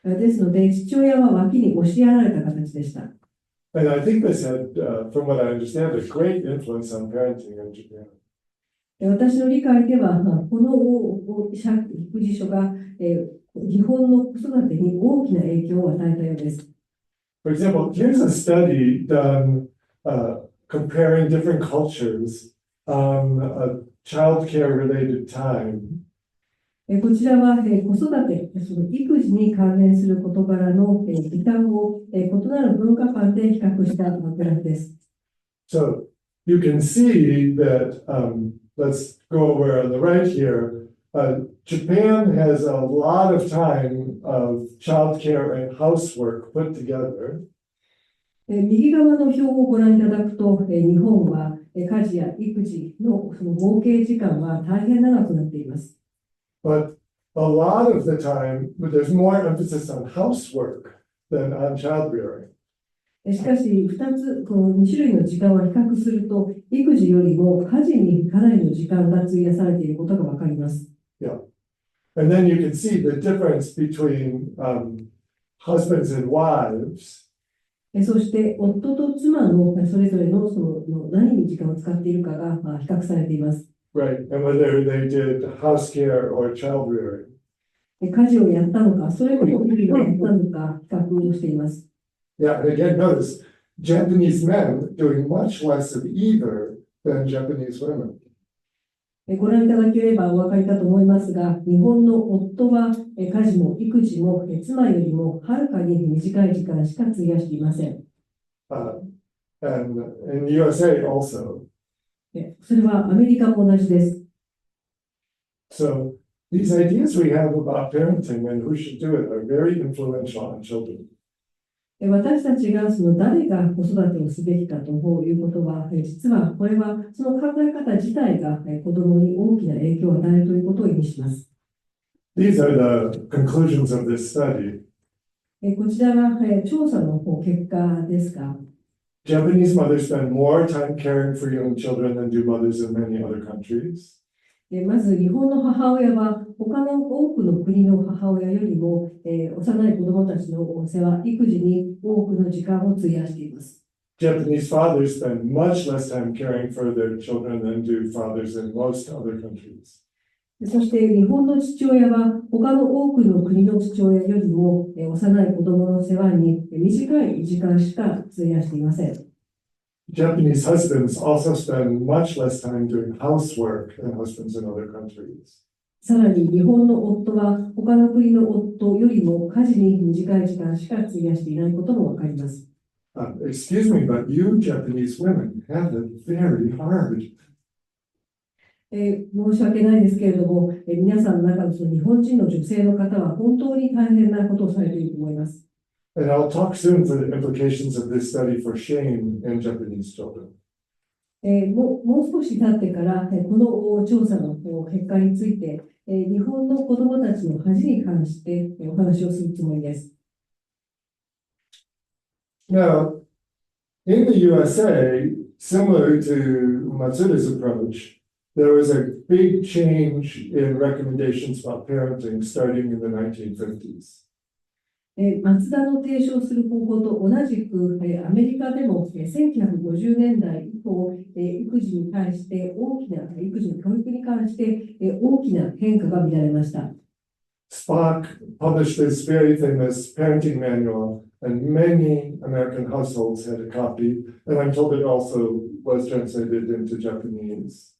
[SPEAKER 2] ですので、父親は脇に押しやられた形でした。
[SPEAKER 1] And I think this had, from what I understand, a great influence on parenting in Japan.
[SPEAKER 2] 私の理解では、この育児書が日本の子育てに大きな影響を与えたようです。
[SPEAKER 1] For example, here's a study done comparing different cultures on child care related time.
[SPEAKER 2] こちらは子育て、その育児に関連する事柄の時間を異なる文化間で比較したグラフです。
[SPEAKER 1] So you can see that, let's go over on the right here. Japan has a lot of time of child care and housework put together.
[SPEAKER 2] 右側の表をご覧いただくと、日本は家事や育児のその合計時間は大変長くなっています。
[SPEAKER 1] But a lot of the time, there's more emphasis on housework than on childbearing.
[SPEAKER 2] しかし、この2種類の時間を比較すると、育児よりも家事にかなりの時間が費やされていることがわかります。
[SPEAKER 1] Yeah. And then you can see the difference between husbands and wives.
[SPEAKER 2] そして、夫と妻のそれぞれの何に時間を使っているかが比較されています。
[SPEAKER 1] Right, and whether they did house care or child rearing.
[SPEAKER 2] 家事をやったのか、それとも育児をやったのか、比較をしています。
[SPEAKER 1] Yeah, and again, notice Japanese men doing much less of either than Japanese women.
[SPEAKER 2] ご覧いただければお分かりかと思いますが、日本の夫は家事も育児も妻よりもはるかに短い時間しか費やしていません。
[SPEAKER 1] And in the USA also.
[SPEAKER 2] それはアメリカも同じです。
[SPEAKER 1] So these ideas we have about parenting and who should do it are very influential on children.
[SPEAKER 2] 私たちが誰が子育てをすべきかということは、実はこれはその考え方自体が子供に大きな影響を与えるということを意味します。
[SPEAKER 1] These are the conclusions of this study.
[SPEAKER 2] こちらが調査の結果ですが、
[SPEAKER 1] Japanese mothers spend more time caring for young children than do mothers in many other countries.
[SPEAKER 2] まず日本の母親は他の多くの国の母親よりも、幼い子どもたちの世話、育児に多くの時間を費やしています。
[SPEAKER 1] Japanese fathers spend much less time caring for their children than do fathers in most other countries.
[SPEAKER 2] そして日本の父親は他の多くの国の父親よりも幼い子どもの世話に短い時間しか費やしていません。
[SPEAKER 1] Japanese husbands also spend much less time doing housework than husbands in other countries.
[SPEAKER 2] さらに日本の夫は他の国の夫よりも家事に短い時間しか費やしていないこともわかります。
[SPEAKER 1] Excuse me, but you Japanese women have it very hard.
[SPEAKER 2] 申し訳ないですけれども、皆さんの中の日本人の女性の方は本当に大変なことをされていると思います。
[SPEAKER 1] And I'll talk soon for the implications of this study for shame in Japanese children.
[SPEAKER 2] もう少し経ってから、この調査の結果について、日本の子どもたちの恥に関してお話をするつもりです。
[SPEAKER 1] Now, in the USA, similar to Matsuda's approach, there was a big change in recommendations about parenting starting in the 1950s.
[SPEAKER 2] 松田の提唱する方法と同じく、アメリカでも1950年代以降、育児に対して育児の教育に関して大きな変化が見られました。
[SPEAKER 1] Spock published this very famous parenting manual, and many American households had a copy, and I'm told it also was translated into Japanese.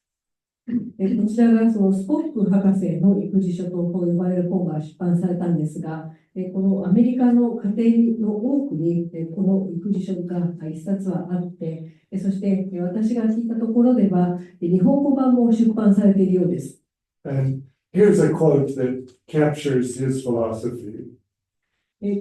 [SPEAKER 2] こちらがそのスポック博士の育児書と呼ばれる本が出版されたんですが、このアメリカの家庭の多くにこの育児書が一冊はあって、そして私が聞いたところでは日本語版も出版されているようです。
[SPEAKER 1] And here's a quote that captures his philosophy.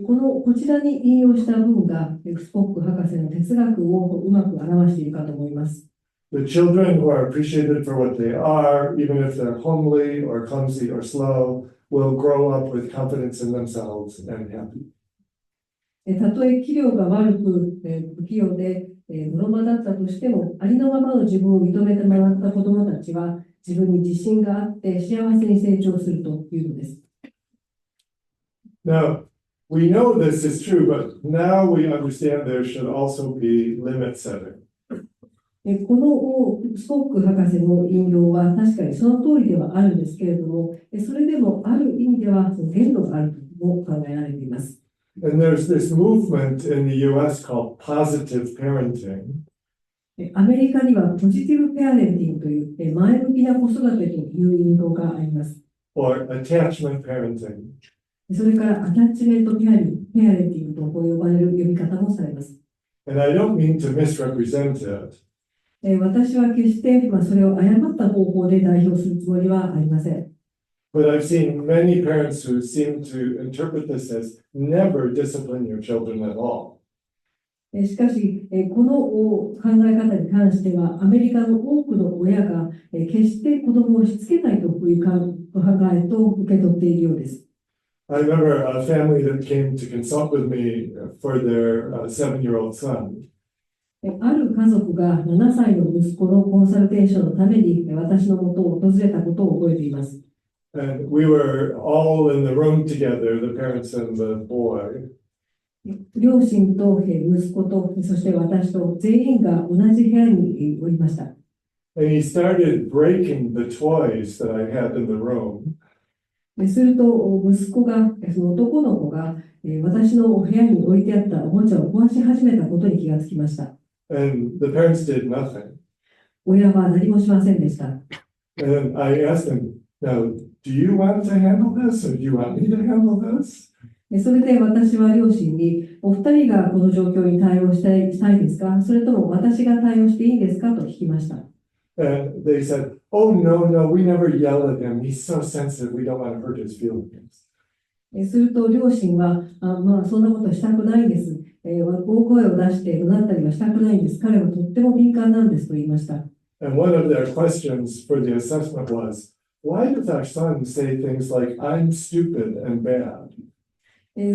[SPEAKER 2] こちらに引用した文がスポック博士の哲学をうまく表しているかと思います。
[SPEAKER 1] The children who are appreciated for what they are, even if they're homely or clumsy or slow, will grow up with confidence in themselves and happy.
[SPEAKER 2] たとえ器量が悪く、不器用で、のろまだったとしても、ありのままの自分を認めてもらった子どもたちは、自分に自信があって幸せに成長するというのです。
[SPEAKER 1] Now, we know this is true, but now we understand there should also be limit setting.
[SPEAKER 2] このスコック博士の引用は確かにその通りではあるんですけれども、それでもある意味では限度があるとも考えられています。
[SPEAKER 1] And there's this movement in the US called positive parenting.
[SPEAKER 2] アメリカにはポジティブペアレンティングという前向きな子育てという運動があります。
[SPEAKER 1] Or attachment parenting.
[SPEAKER 2] それからアタッチメントペアレンティングと呼ばれる呼び方もされます。
[SPEAKER 1] And I don't mean to misrepresent it.
[SPEAKER 2] 私は決して、それを誤った方法で代表するつもりはありません。
[SPEAKER 1] But I've seen many parents who seem to interpret this as never discipline your children at all.
[SPEAKER 2] しかし、この考え方に関しては、アメリカの多くの親が決して子供をしつけないという考えと受け取っているようです。
[SPEAKER 1] I remember a family that came to consult with me for their 7-year-old son.
[SPEAKER 2] ある家族が7歳の息子のコンサルテーションのために私のもとを訪れたことを覚えています。
[SPEAKER 1] And we were all in the room together, the parents and the boy.
[SPEAKER 2] 両親と息子と、そして私と全員が同じ部屋におりました。
[SPEAKER 1] And he started breaking the toys that I had in the room.
[SPEAKER 2] すると、息子が、その男の子が私の部屋に置いてあったおもちゃを壊し始めたことに気がつきました。
[SPEAKER 1] And the parents did nothing.
[SPEAKER 2] 親は何もしませんでした。
[SPEAKER 1] And I asked them, now, do you want to handle this or do you want me to handle this?
[SPEAKER 2] それで私は両親に、お二人がこの状況に対応したいですか、それとも私が対応していいんですかと聞きました。
[SPEAKER 1] And they said, oh, no, we never yell at him. He's so sensitive. We don't want to hurt his feelings.
[SPEAKER 2] すると両親は、そんなことしたくないんです。大声を出して怒鳴ったりはしたくないんです。彼はとっても敏感なんですと言いました。
[SPEAKER 1] And one of their questions for the assessment was, why does our son say things like, I'm stupid and bad?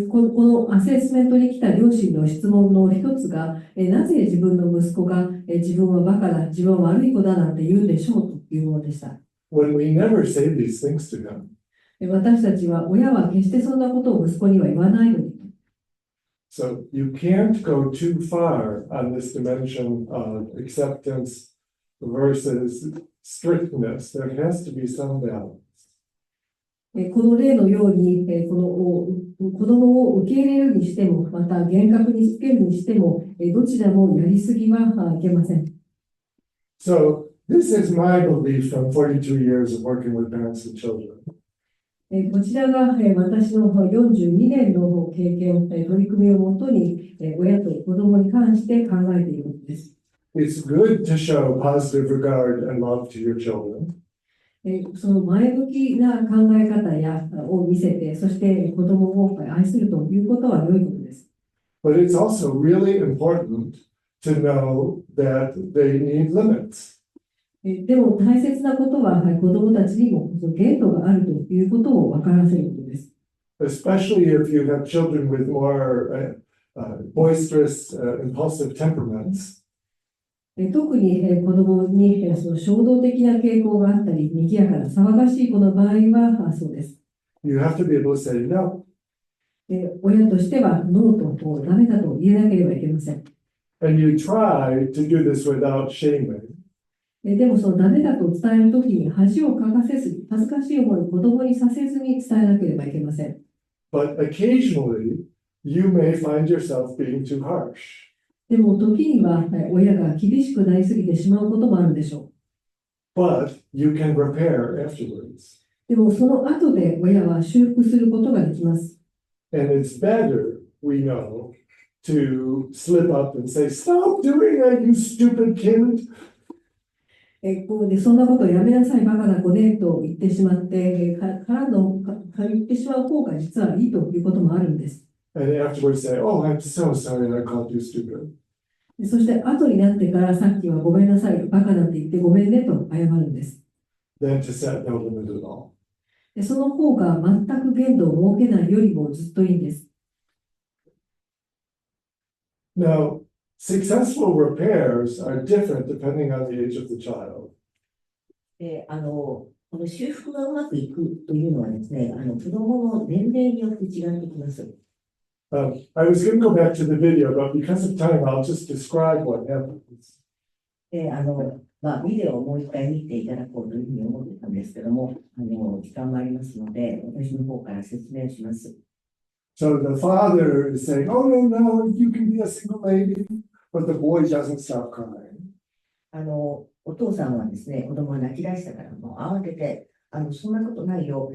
[SPEAKER 2] このアセスメントに来た両親の質問の一つが、なぜ自分の息子が自分はバカだ、自分は悪い子だなんて言うんでしょうというものでした。
[SPEAKER 1] When we never say these things to him.
[SPEAKER 2] 私たちは親は決してそんなことを息子には言わないのに。
[SPEAKER 1] So you can't go too far on this dimension of acceptance versus strictness. There has to be some balance.
[SPEAKER 2] この例のように、この子供を受け入れるにしても、また厳格につけるにしても、どちらもやりすぎはいけません。
[SPEAKER 1] So this is my belief from 42 years of working with parents and children.
[SPEAKER 2] こちらが私の42年の経験、取り組みをもとに親と子供に関して考えているのです。
[SPEAKER 1] It's good to show positive regard and love to your children.
[SPEAKER 2] その前向きな考え方を見せて、そして子供を愛するということは良いことです。
[SPEAKER 1] But it's also really important to know that they need limits.
[SPEAKER 2] でも大切なことは子供たちにも限度があるということを分からせることです。
[SPEAKER 1] Especially if you have children with more boisterous, impulsive temperaments.
[SPEAKER 2] 特に子供にその衝動的な傾向があったり、賑やかな騒がしい子の場合はそうです。
[SPEAKER 1] You have to be able to say no.
[SPEAKER 2] 親としてはノーとダメだと言えなければいけません。
[SPEAKER 1] And you try to do this without shaming.
[SPEAKER 2] でもそのダメだと伝えるときに恥をかかせず、恥ずかしい思いを子供にさせずに伝えなければいけません。
[SPEAKER 1] But occasionally, you may find yourself being too harsh.
[SPEAKER 2] でも時には親が厳しくなりすぎてしまうこともあるでしょ
[SPEAKER 1] う。But you can repair afterwards.
[SPEAKER 2] でもその後で親は修復することができます。
[SPEAKER 1] And it's better, we know, to slip up and say, Stop doing that, you stupid kid.
[SPEAKER 2] そんなことをやめなさい、バカな子ねと言ってしまって、言ってしまう方が実はいいということもあるんです。
[SPEAKER 1] And afterwards say, Oh, I'm so sorry I called you stupid.
[SPEAKER 2] そして後になってからさっきはごめんなさい、バカなんて言ってごめんねと謝るんです。
[SPEAKER 1] Then to set no limit at all.
[SPEAKER 2] その方が全く限度を設けないよりもずっといいんです。
[SPEAKER 1] Now, successful repairs are different depending on the age of the child.
[SPEAKER 3] で、この修復がうまくいくというのはですね、子供の年齢によって違ってきます。
[SPEAKER 1] I was going to go back to the video, but because of time, I'll just describe what happens.
[SPEAKER 3] で、ビデオをもう一回見ていただこうというふうに思ってたんですけども、時間もありますので、私の方から説明します。
[SPEAKER 1] So the father is saying, "Oh no, no, you can be a single lady," but the boy doesn't stop crying.
[SPEAKER 3] お父さんはですね、子供が泣き出したからもう慌てて、そんなことないよ、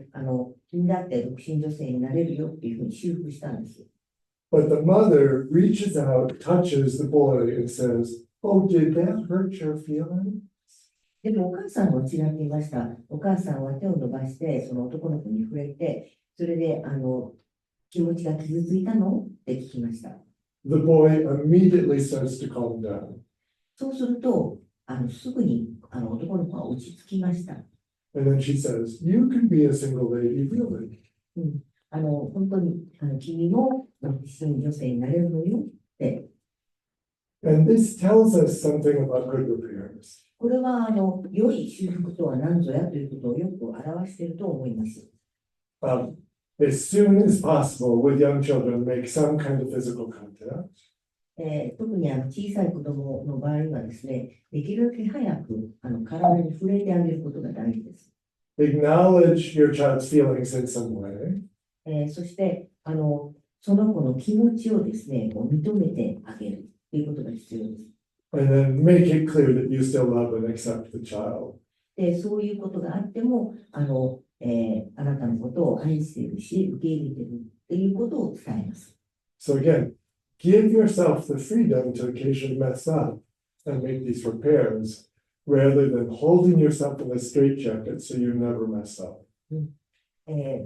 [SPEAKER 3] 君だって独身女性になれるよっていうふうに修復したんです。
[SPEAKER 1] But the mother reaches out, touches the boy, and says, "Oh, did that hurt your feelings?"
[SPEAKER 3] でもお母さんは違っていました。お母さんは手を伸ばして、その男の子に触れて、それで、気持ちが傷ついたのって聞きました。
[SPEAKER 1] The boy immediately starts to calm down.
[SPEAKER 3] そうすると、すぐに男の子は落ち着きました。
[SPEAKER 1] And then she says, "You can be a single lady, really."
[SPEAKER 3] 本当に君も独身女性になれるのよって。
[SPEAKER 1] And this tells us something about good repairs.
[SPEAKER 3] これは良い修復とは何ぞやということをよく表していると思います。
[SPEAKER 1] As soon as possible, with young children, make some kind of physical contact.
[SPEAKER 3] 特に小さい子供の場合はですね、できるだけ早く体に触れてあげることが大事です。
[SPEAKER 1] Acknowledge your child's feelings in some way.
[SPEAKER 3] そして、その子の気持ちをですね、認めてあげるということが必要です。
[SPEAKER 1] And then make it clear that you still love and accept the child.
[SPEAKER 3] で、そういうことがあっても、あなたのことを愛しているし、受け入れているということを伝えます。
[SPEAKER 1] So again, give yourself the freedom to occasionally mess up and make these repairs rather than holding yourself in a straitjacket so you never mess up.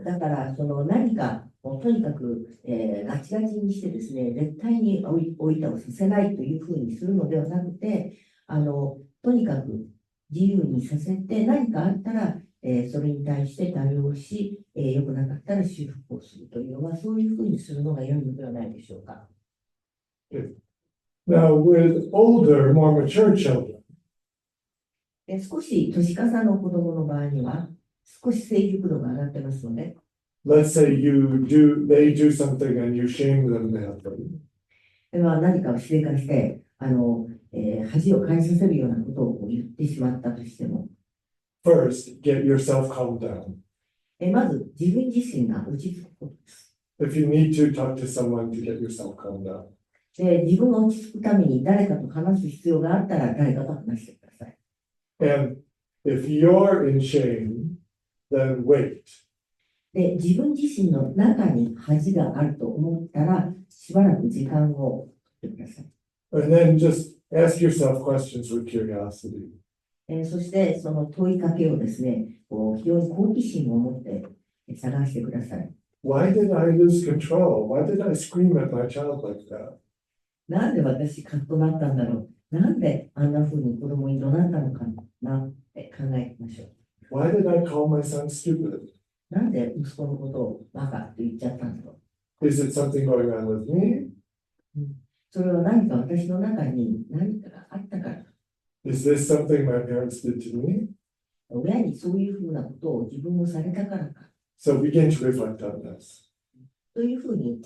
[SPEAKER 3] だから、何かとにかく、ガチガチにしてですね、絶対においたをさせないというふうにするのではなくて、とにかく自由にさせて、何かあったら、それに対して対応し、良くなかったら修復をするというのは、そういうふうにするのが良いのではないでしょうか。
[SPEAKER 1] Now, with older, more mature children,
[SPEAKER 3] 少し年重ねの子供の場合には、少し成熟度が上がってますので、
[SPEAKER 1] let's say they do something and you shame them badly.
[SPEAKER 3] 何かをしでかして、恥をかえさせるようなことを言ってしまったとしても、
[SPEAKER 1] First, get yourself calmed down.
[SPEAKER 3] まず自分自身が落ち着くことです。
[SPEAKER 1] If you need to, talk to someone to get yourself calmed down.
[SPEAKER 3] で、自分が落ち着くために誰かと話す必要があったら誰かと話してください。
[SPEAKER 1] And if you're in shame, then wait.
[SPEAKER 3] で、自分自身の中に恥があると思ったら、しばらく時間を取ってください。
[SPEAKER 1] And then just ask yourself questions with curiosity.
[SPEAKER 3] そして、その問いかけをですね、非常に好奇心を持って探してください。
[SPEAKER 1] Why did I lose control? Why did I scream at my child like that?
[SPEAKER 3] なんで私カッとなったんだろう。なんであんな風に子供に怒鳴ったのかなって考えてみましょう。
[SPEAKER 1] Why did I call my son stupid?
[SPEAKER 3] なんで息子のことをバカって言っちゃったんだろう。
[SPEAKER 1] Is it something going on with me?
[SPEAKER 3] それは何か私の中に何かがあったから。
[SPEAKER 1] Is this something my parents did to me?
[SPEAKER 3] 親にそういうふうなことを自分もされたからか。
[SPEAKER 1] So begin to reflect on this.
[SPEAKER 3] というふうに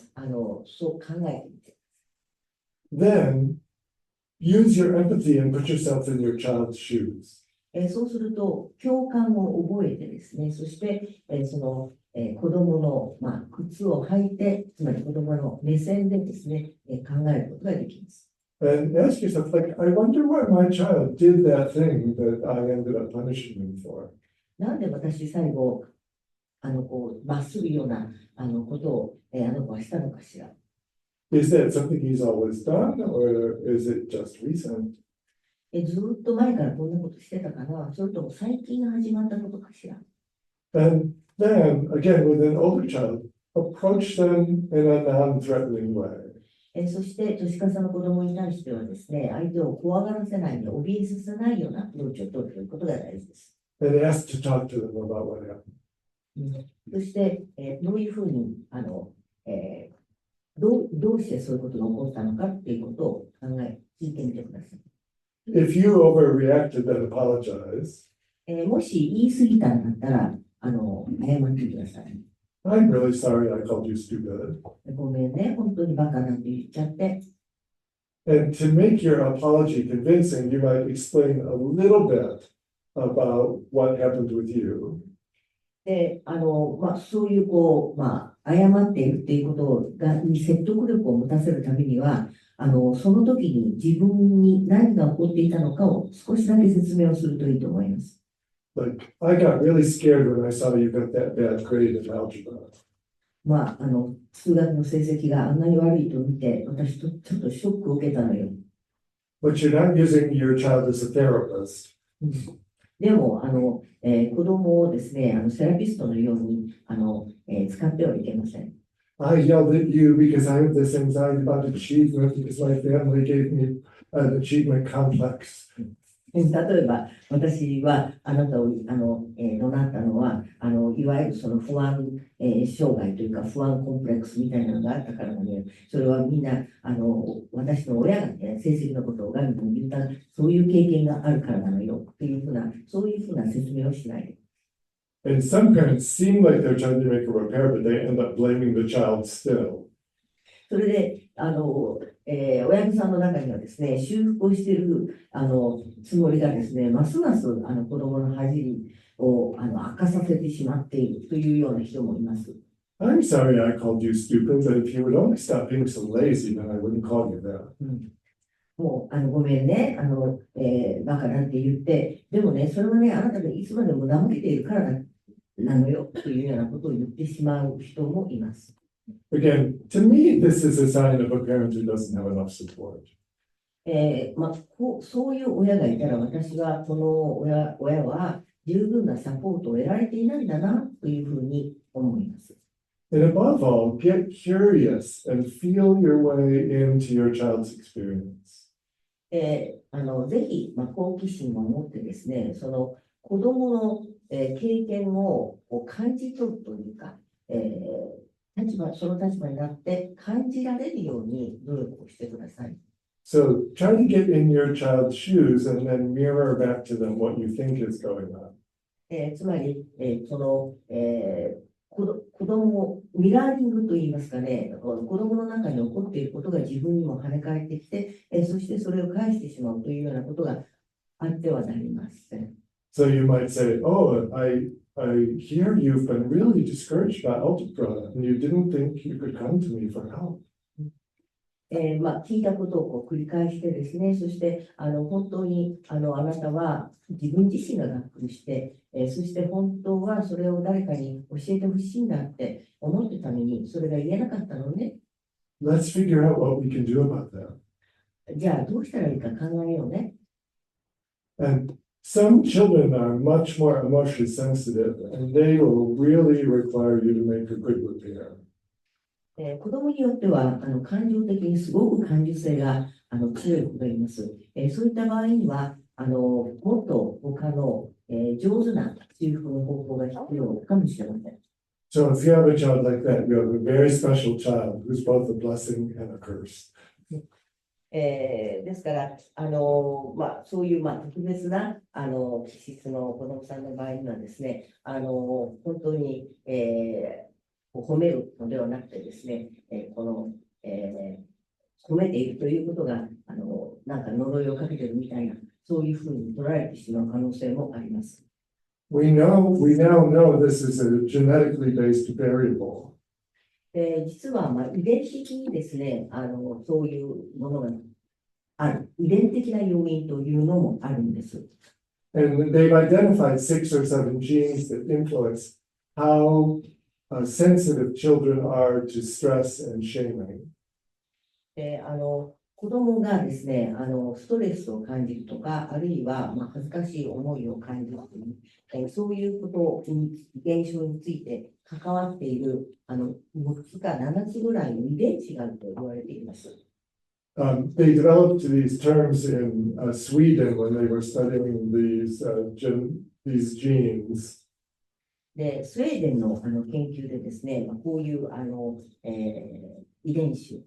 [SPEAKER 3] そう考えてみて。
[SPEAKER 1] Then use your empathy and put yourself in your child's shoes.
[SPEAKER 3] そうすると、共感を覚えてですね、そして、子供の、靴を履いて、つまり子供の目線でですね、考えることができます。
[SPEAKER 1] And ask yourself, like, I wonder why my child did that thing that I ended up punishing him for.
[SPEAKER 3] なんで私最後、まっすぐようなことを、あの子はしたのかしら。
[SPEAKER 1] Is that something he's always done, or is it just recent?
[SPEAKER 3] ずっと前からこんなことしてたかな、それとも最近始まったことかしら。
[SPEAKER 1] And then, again, with an older child, approach them in a non-threatening way.
[SPEAKER 3] そして、年重ねの子供に対してはですね、相手を怖がらせないで、怯えさせないようなアプローチを取るということが大事です。
[SPEAKER 1] And ask to talk to them about what happened.
[SPEAKER 3] そして、どういうふうにどうしてそういうことが起こったのかっていうことを聞いてみてください。
[SPEAKER 1] If you overreacted, then apologize.
[SPEAKER 3] もし言い過ぎたんだったら、謝ってください。
[SPEAKER 1] I'm really sorry I called you stupid.
[SPEAKER 3] ごめんね、本当にバカなんて言っちゃって。
[SPEAKER 1] And to make your apology convincing, you might explain a little bit about what happened with you.
[SPEAKER 3] で、そういう、謝っているっていうことに説得力を持たせるためには、その時に自分に何が起こっていたのかを少しだけ説明をするといいと思います。
[SPEAKER 1] Like, I got really scared when I saw you got that bad grade in algebra.
[SPEAKER 3] 数学の成績があんなに悪いと見て、私ちょっとショックを受けたのよ。
[SPEAKER 1] But you're not using your child as a therapist.
[SPEAKER 3] でも、子供をですね、セラピストのように、使ってはいけません。
[SPEAKER 1] I yelled at you because I have this anxiety about achievement because my family gave me an achievement complex.
[SPEAKER 3] 例えば、私はあなたを怒鳴ったのは、いわゆるその不安、障害というか、不安コンプレックスみたいなのがあったからなのよ。それはみんな、私の親が、ね、成績のことをガンガン言った、そういう経験があるからなのよ。っていうふうな、そういうふうな説明をしないで。
[SPEAKER 1] And some parents seem like they're trying to make a repair, but they end up blaming the child still.
[SPEAKER 3] それで、親御さんの中にはですね、修復をしているつもりがですね、ますます子供の恥を悪化させてしまっているというような人もいます。
[SPEAKER 1] I'm sorry I called you stupid, but if you would only stop being so lazy, then I wouldn't call you that.
[SPEAKER 3] もうごめんね、バカなんて言って、でもね、それはね、あなたがいつまでも怠けているからなのよというようなことを言ってしまう人もいます。
[SPEAKER 1] Again, to me, this is a sign of a parent who doesn't have enough support.
[SPEAKER 3] そういう親がいたら、私はこの親は十分なサポートを得られていないんだなというふうに思います。
[SPEAKER 1] And above all, get curious and feel your way into your child's experience.
[SPEAKER 3] ぜひ、好奇心を持ってですね、その子供の、経験を感じ取るというか、その立場になって感じられるように努力をしてください。
[SPEAKER 1] So try to get in your child's shoes and then mirror back to them what you think is going on.
[SPEAKER 3] つまり、子供をミラーリングといいますかね、子供の中に起こっていることが自分にも跳ね返ってきて、そしてそれを返してしまうというようなことがあってはなりません。
[SPEAKER 1] So you might say, oh, I hear you've been really discouraged by algebra and you didn't think you could come to me for help.
[SPEAKER 3] 聞いたことを繰り返してですね、そして本当にあなたは自分自身ががっくりして、そして本当はそれを誰かに教えてほしいんだって思ってたのに、それが言えなかったのね。
[SPEAKER 1] Let's figure out what we can do about that.
[SPEAKER 3] じゃあどうしたらいいか考えようね。
[SPEAKER 1] And some children are much more emotionally sensitive and they will really require you to make a good repair.
[SPEAKER 3] 子供によっては感情的にすごく感受性が強い子がいます。そういった場合にはもっと他の、上手な修復の方法が必要かもしれません。
[SPEAKER 1] So if you have a child like that, you have a very special child who's both a blessing and a curse.
[SPEAKER 3] ですから、そういう、特別な気質の子供さんの場合にはですね、本当に、褒めるのではなくてですね、褒めているということがなんか呪いをかけているみたいな、そういうふうに取られてしまう可能性もあります。
[SPEAKER 1] We now know this is a genetically based variable.
[SPEAKER 3] 実は、遺伝的にですね、そういうものがある、遺伝的な要因というのもあるんです。
[SPEAKER 1] And they've identified 6 or 7 genes that influence how sensitive children are to stress and shaming.
[SPEAKER 3] 子供がですね、ストレスを感じるとか、あるいは、恥ずかしい思いを感じるという、そういうことに、現象について関わっている6つか7つぐらいの遺伝子があると言われています。
[SPEAKER 1] They developed these terms in Sweden when they were studying these genes.
[SPEAKER 3] で、スウェーデンの研究でですね、こういう遺伝子を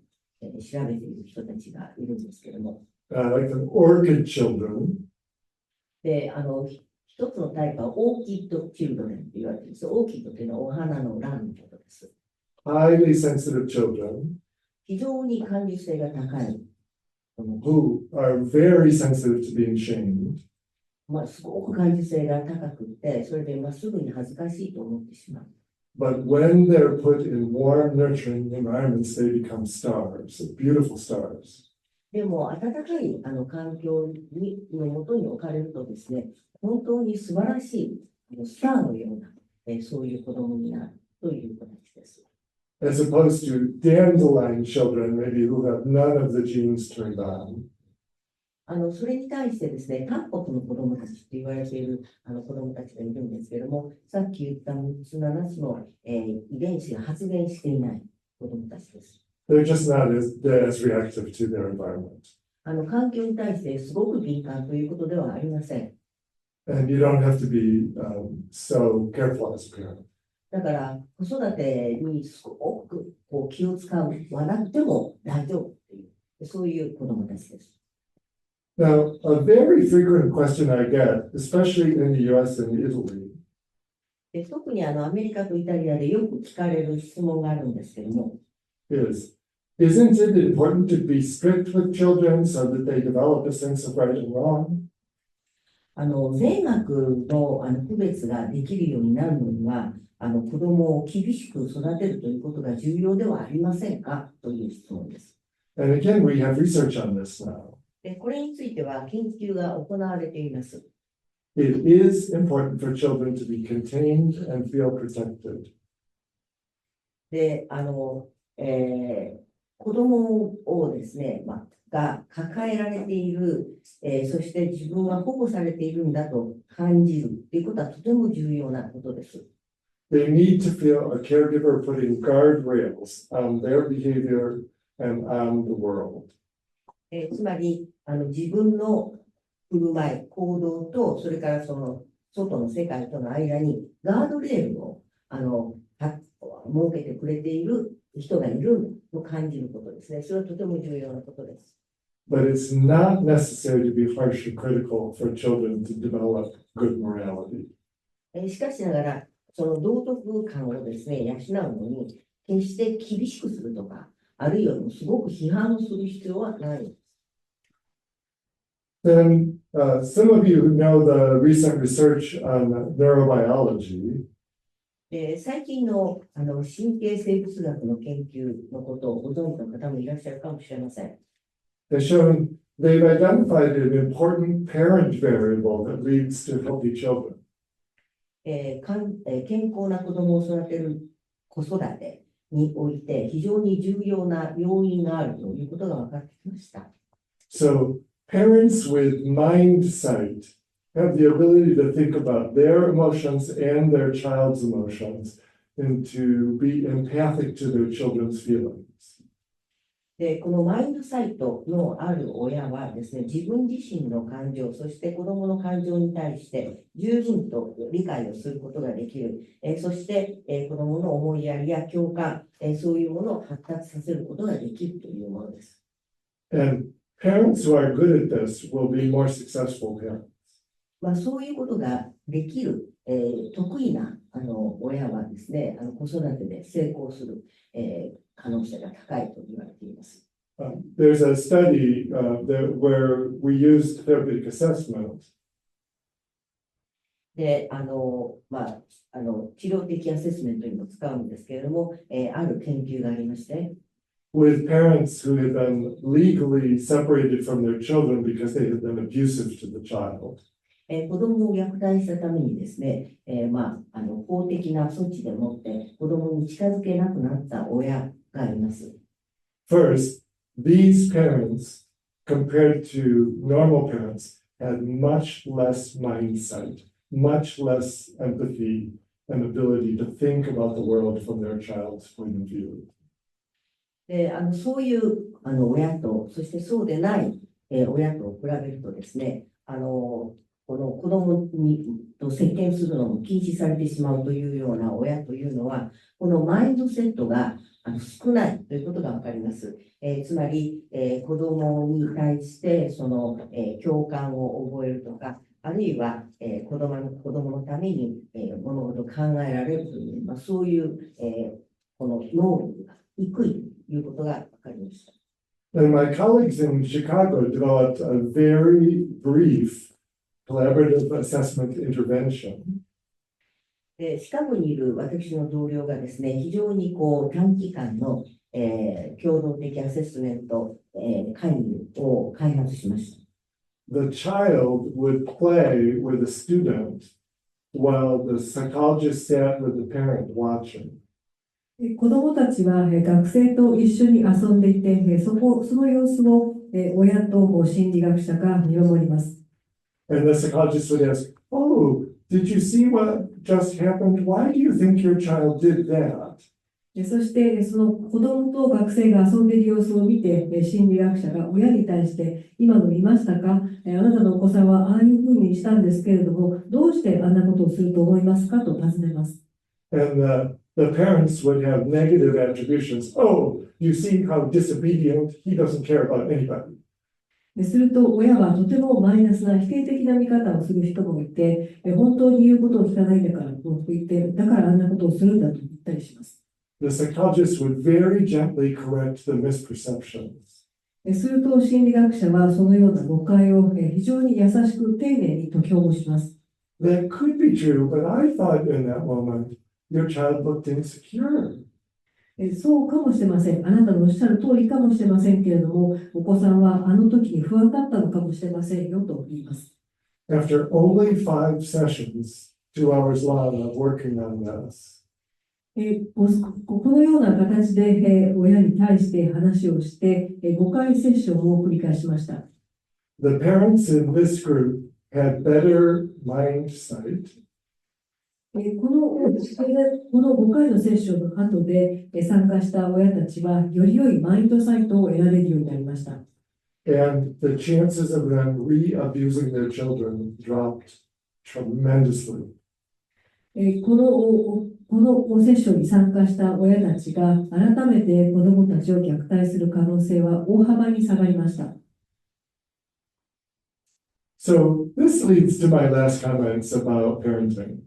[SPEAKER 3] 調べている人たちがいるんですけども、
[SPEAKER 1] like the orchid children.
[SPEAKER 3] で、一つのタイプはオーキッド・チルドレンと言われています。オーキッドというのはお花の蘭のことです。
[SPEAKER 1] Highly sensitive children
[SPEAKER 3] 非常に感受性が高い。
[SPEAKER 1] who are very sensitive to being shamed.
[SPEAKER 3] すごく感受性が高くて、それですぐに恥ずかしいと思ってしまう。
[SPEAKER 1] But when they're put in warm, nurturing environments, they become stars, beautiful stars.
[SPEAKER 3] でも、温かい環境のもとに置かれるとですね、本当に素晴らしいスターのような、そういう子供になるという子たちです。
[SPEAKER 1] As opposed to dandelion children, maybe who have none of the genes turned on.
[SPEAKER 3] それに対してですね、タンポポの子供たちと言われている子供たちがいるんですけれども、さっき言った6つ、7つの、遺伝子が発現していない子供たちです。
[SPEAKER 1] They're just not as reactive to their environment.
[SPEAKER 3] 環境に対してすごく敏感ということではありません。
[SPEAKER 1] And you don't have to be so careful as a parent.
[SPEAKER 3] だから、子育てにすごく気を使わなくても大丈夫という、そういう子供たちです。
[SPEAKER 1] Now, a very frequent question I get, especially in the US and Italy,
[SPEAKER 3] 特にアメリカとイタリアでよく聞かれる質問があるんですけども、
[SPEAKER 1] isn't it important to be strict with children so that they develop a sense of right and wrong?
[SPEAKER 3] 善悪の区別ができるようになるのには、子供を厳しく育てるということが重要ではありませんかという質問です。
[SPEAKER 1] And again, we have research on this now.
[SPEAKER 3] これについては研究が行われています。
[SPEAKER 1] It is important for children to be contained and feel protected.
[SPEAKER 3] で、子供をですね、が抱えられている、そして自分は保護されているんだと感じるということはとても重要なことです。
[SPEAKER 1] They need to feel a caregiver putting guardrails on their behavior and on the world.
[SPEAKER 3] つまり自分の振る舞い、行動と、それからその外の世界との間にガードレールを設けてくれている人がいると感じることですね。それはとても重要なことです。
[SPEAKER 1] But it's not necessary to be harsh and critical for children to develop good morality.
[SPEAKER 3] しかしながら、その道徳感をですね、養うのに、決して厳しくするとか、あるいはすごく批判をする必要はない。
[SPEAKER 1] Then some of you who know the recent research on neurobiology
[SPEAKER 3] 最近の神経生物学の研究のことをご存知の方もいらっしゃるかもしれません。
[SPEAKER 1] they've identified an important parent variable that leads to healthy children.
[SPEAKER 3] 健康な子供を育てる子育てにおいて非常に重要な要因があるということが分かってきました。
[SPEAKER 1] So parents with mind sight have the ability to think about their emotions and their child's emotions and to be empathic to their children's feelings.
[SPEAKER 3] で、このマインドサイトのある親はですね、自分自身の感情、そして子供の感情に対して十分と理解をすることができる。そして、子供の思いやりや共感、そういうものを発達させることができるというものです。
[SPEAKER 1] And parents who are good at this will be more successful parents.
[SPEAKER 3] そういうことができる、得意な親はですね、子育てで成功する、可能性が高いと言われています。
[SPEAKER 1] There's a study where we used therapeutic assessment.
[SPEAKER 3] で、治療的アセスメントにも使うんですけれども、ある研究がありまして、
[SPEAKER 1] with parents who had been legally separated from their children because they had been abusive to the child.
[SPEAKER 3] 子供を虐待したためにですね、法的な措置でもって子供に近づけなくなった親がいます。
[SPEAKER 1] First, these parents, compared to normal parents, had much less mind sight, much less empathy and ability to think about the world from their child's point of view.
[SPEAKER 3] で、そういう親と、そしてそうでない、親と比べるとですね、この子供と接見するのも禁止されてしまうというような親というのは、このマインドセットが少ないということがわかります。つまり、子供に対して共感を覚えるとか、あるいは、子供のために、物事を考えられるという、そういう、この能力が低いということがわかりました。
[SPEAKER 1] And my colleagues in Chicago developed a very brief collaborative assessment intervention.
[SPEAKER 3] シカゴにいる私の同僚がですね、非常に短期間の、共同的アセスメント、会議を開発しました。
[SPEAKER 1] The child would play with the student while the psychologist sat with the parent watching.
[SPEAKER 2] 子どもたちは学生と一緒に遊んでいて、その様子を親と心理学者が見守ります。
[SPEAKER 1] And the psychologist would ask, "Oh, did you see what just happened? Why do you think your child did that?"
[SPEAKER 2] そしてその子どもと学生が遊んでいる様子を見て、心理学者が親に対して、今の見ましたか？あなたのお子さんはああいうふうにしたんですけれども、どうしてあんなことをすると思いますかと尋ねます。
[SPEAKER 1] And the parents would have negative attributions. Oh, you see how disobedient, he doesn't care about anybody.
[SPEAKER 2] すると親はとてもマイナスな否定的な見方をする人もいて、本当に言うことを聞かないんだからと言って、だからあんなことをするんだと言ったりします。
[SPEAKER 1] The psychologist would very gently correct the misperceptions.
[SPEAKER 2] すると心理学者はそのような誤解を非常に優しく丁寧に解きほぐします。
[SPEAKER 1] That could be true, but I thought in that moment your child looked insecure.
[SPEAKER 2] そうかもしれません。あなたのおっしゃる通りかもしれませんけれども、お子さんはあの時に不安だったのかもしれませんよと言います。
[SPEAKER 1] After only 5 sessions, 2 hours long of working on this,
[SPEAKER 2] このような形で親に対して話をして、5回セッションを繰り返しました。
[SPEAKER 1] the parents in this group had better mind sight.
[SPEAKER 2] この5回のセッションの後で参加した親たちはより良いマインドサイトを得られるようになりました。
[SPEAKER 1] And the chances of them re-abusing their children dropped tremendously.
[SPEAKER 2] このセッションに参加した親たちが改めて子どもたちを虐待する可能性は大幅に下がりました。
[SPEAKER 1] So this leads to my last comments about parenting.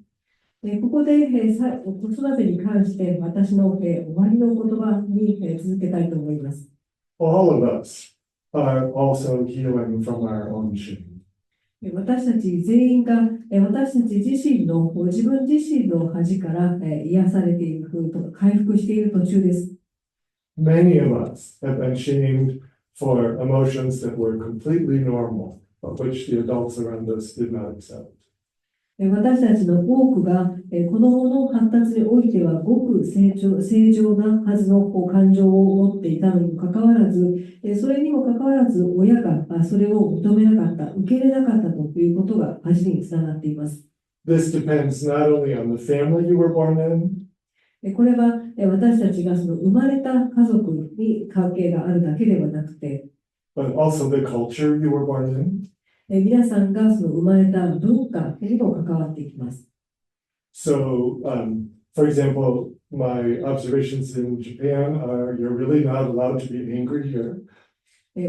[SPEAKER 2] ここで子育てに関して私の終わりの言葉に続けたいと思います。
[SPEAKER 1] All of us are also healing from our own shame.
[SPEAKER 2] 私たち全員が私たち自身の自分自身の恥から癒されていくとか回復している途中です。
[SPEAKER 1] Many of us have been shamed for emotions that were completely normal, but which the adults around us did not accept.
[SPEAKER 2] 私たちの多くが子どもの発達においてはごく正常なはずの感情を持っていたのにもかかわらず、それにもかかわらず親がそれを認めなかった、受け入れなかったということが恥につながっています。
[SPEAKER 1] This depends not only on the family you were born in,
[SPEAKER 2] これは私たちがその生まれた家族に関係があるだけではなくて、
[SPEAKER 1] but also the culture you were born in.
[SPEAKER 2] 皆さんがその生まれた文化にも関わっていきます。
[SPEAKER 1] So, for example, my observations in Japan are you're really not allowed to be angry here.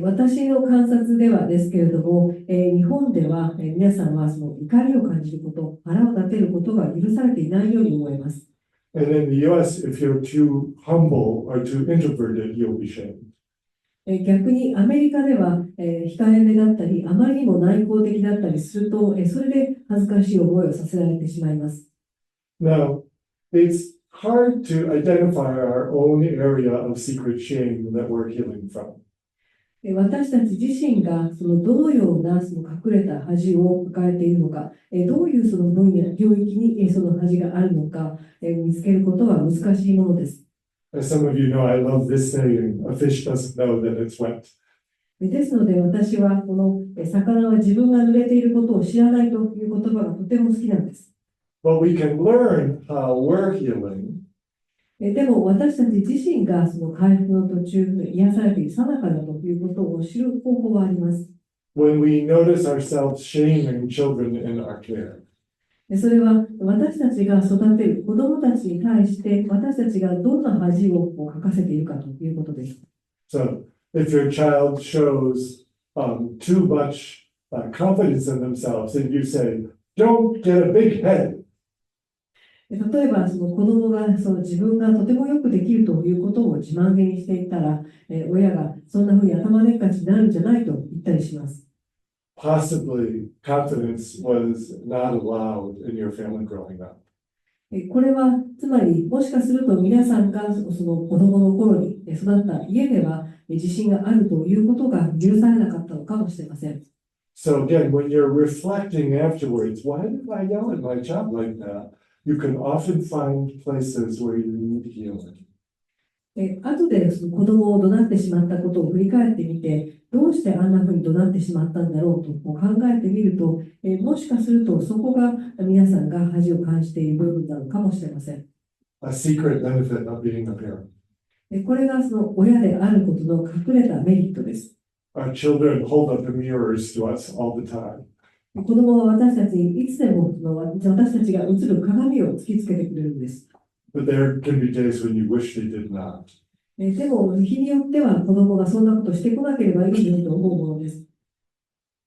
[SPEAKER 2] 私の観察ではですけれども、日本では皆さんはその怒りを感じること、腹を立てることが許されていないように思います。
[SPEAKER 1] And in the US, if you're too humble or too introverted, you'll be shamed.
[SPEAKER 2] 逆にアメリカでは控えめだったり、あまりにも内向的だったりすると、それで恥ずかしい思いをさせられてしまいます。
[SPEAKER 1] Now, it's hard to identify our own area of secret shame that we're healing from.
[SPEAKER 2] 私たち自身がどのようなその隠れた恥を抱えているのか、どういうその分野、領域にその恥があるのか、見つけることは難しいものです。
[SPEAKER 1] As some of you know, I love this saying, a fish doesn't know that it's wet.
[SPEAKER 2] ですので私はこの魚は自分が濡れていることを知らないという言葉がとても好きなんです。
[SPEAKER 1] But we can learn how we're healing
[SPEAKER 2] でも私たち自身がその回復の途中で癒されている最中だということを知る方法はあります。
[SPEAKER 1] when we notice ourselves shaming children in our care.
[SPEAKER 2] それは私たちが育てる子どもたちに対して私たちがどんな恥をかかせているかということです。
[SPEAKER 1] So, if your child shows too much confidence in themselves, and you say, "Don't get a big head."
[SPEAKER 2] 例えば、その子供がその自分がとてもよくできるということを自慢げにしていったら、親がそんなふうに頭でっかちになるんじゃないと言ったりします。
[SPEAKER 1] Possibly, confidence was not allowed in your family growing up.
[SPEAKER 2] これはつまりもしかすると皆さんがその子供の頃に育った家では自信があるということが許されなかったのかもしれません。
[SPEAKER 1] So again, when you're reflecting afterwards, why did I yell at my child like that? You can often find places where you need healing.
[SPEAKER 2] 後でその子供を怒鳴ってしまったことを振り返ってみて、どうしてあんなふうに怒鳴ってしまったんだろうと考えてみると、もしかするとそこが皆さんが恥を感じている部分なのかもしれません。
[SPEAKER 1] A secret benefit of being a parent.
[SPEAKER 2] これがその親であることの隠れたメリットです。
[SPEAKER 1] Our children hold up the mirrors to us all the time.
[SPEAKER 2] 子供は私たちにいつでも私たちが映る鏡を突きつけてくれるんです。
[SPEAKER 1] But there can be days when you wish they did not.
[SPEAKER 2] でも、日によっては子供がそんなことしてこなければいいのと思うものです。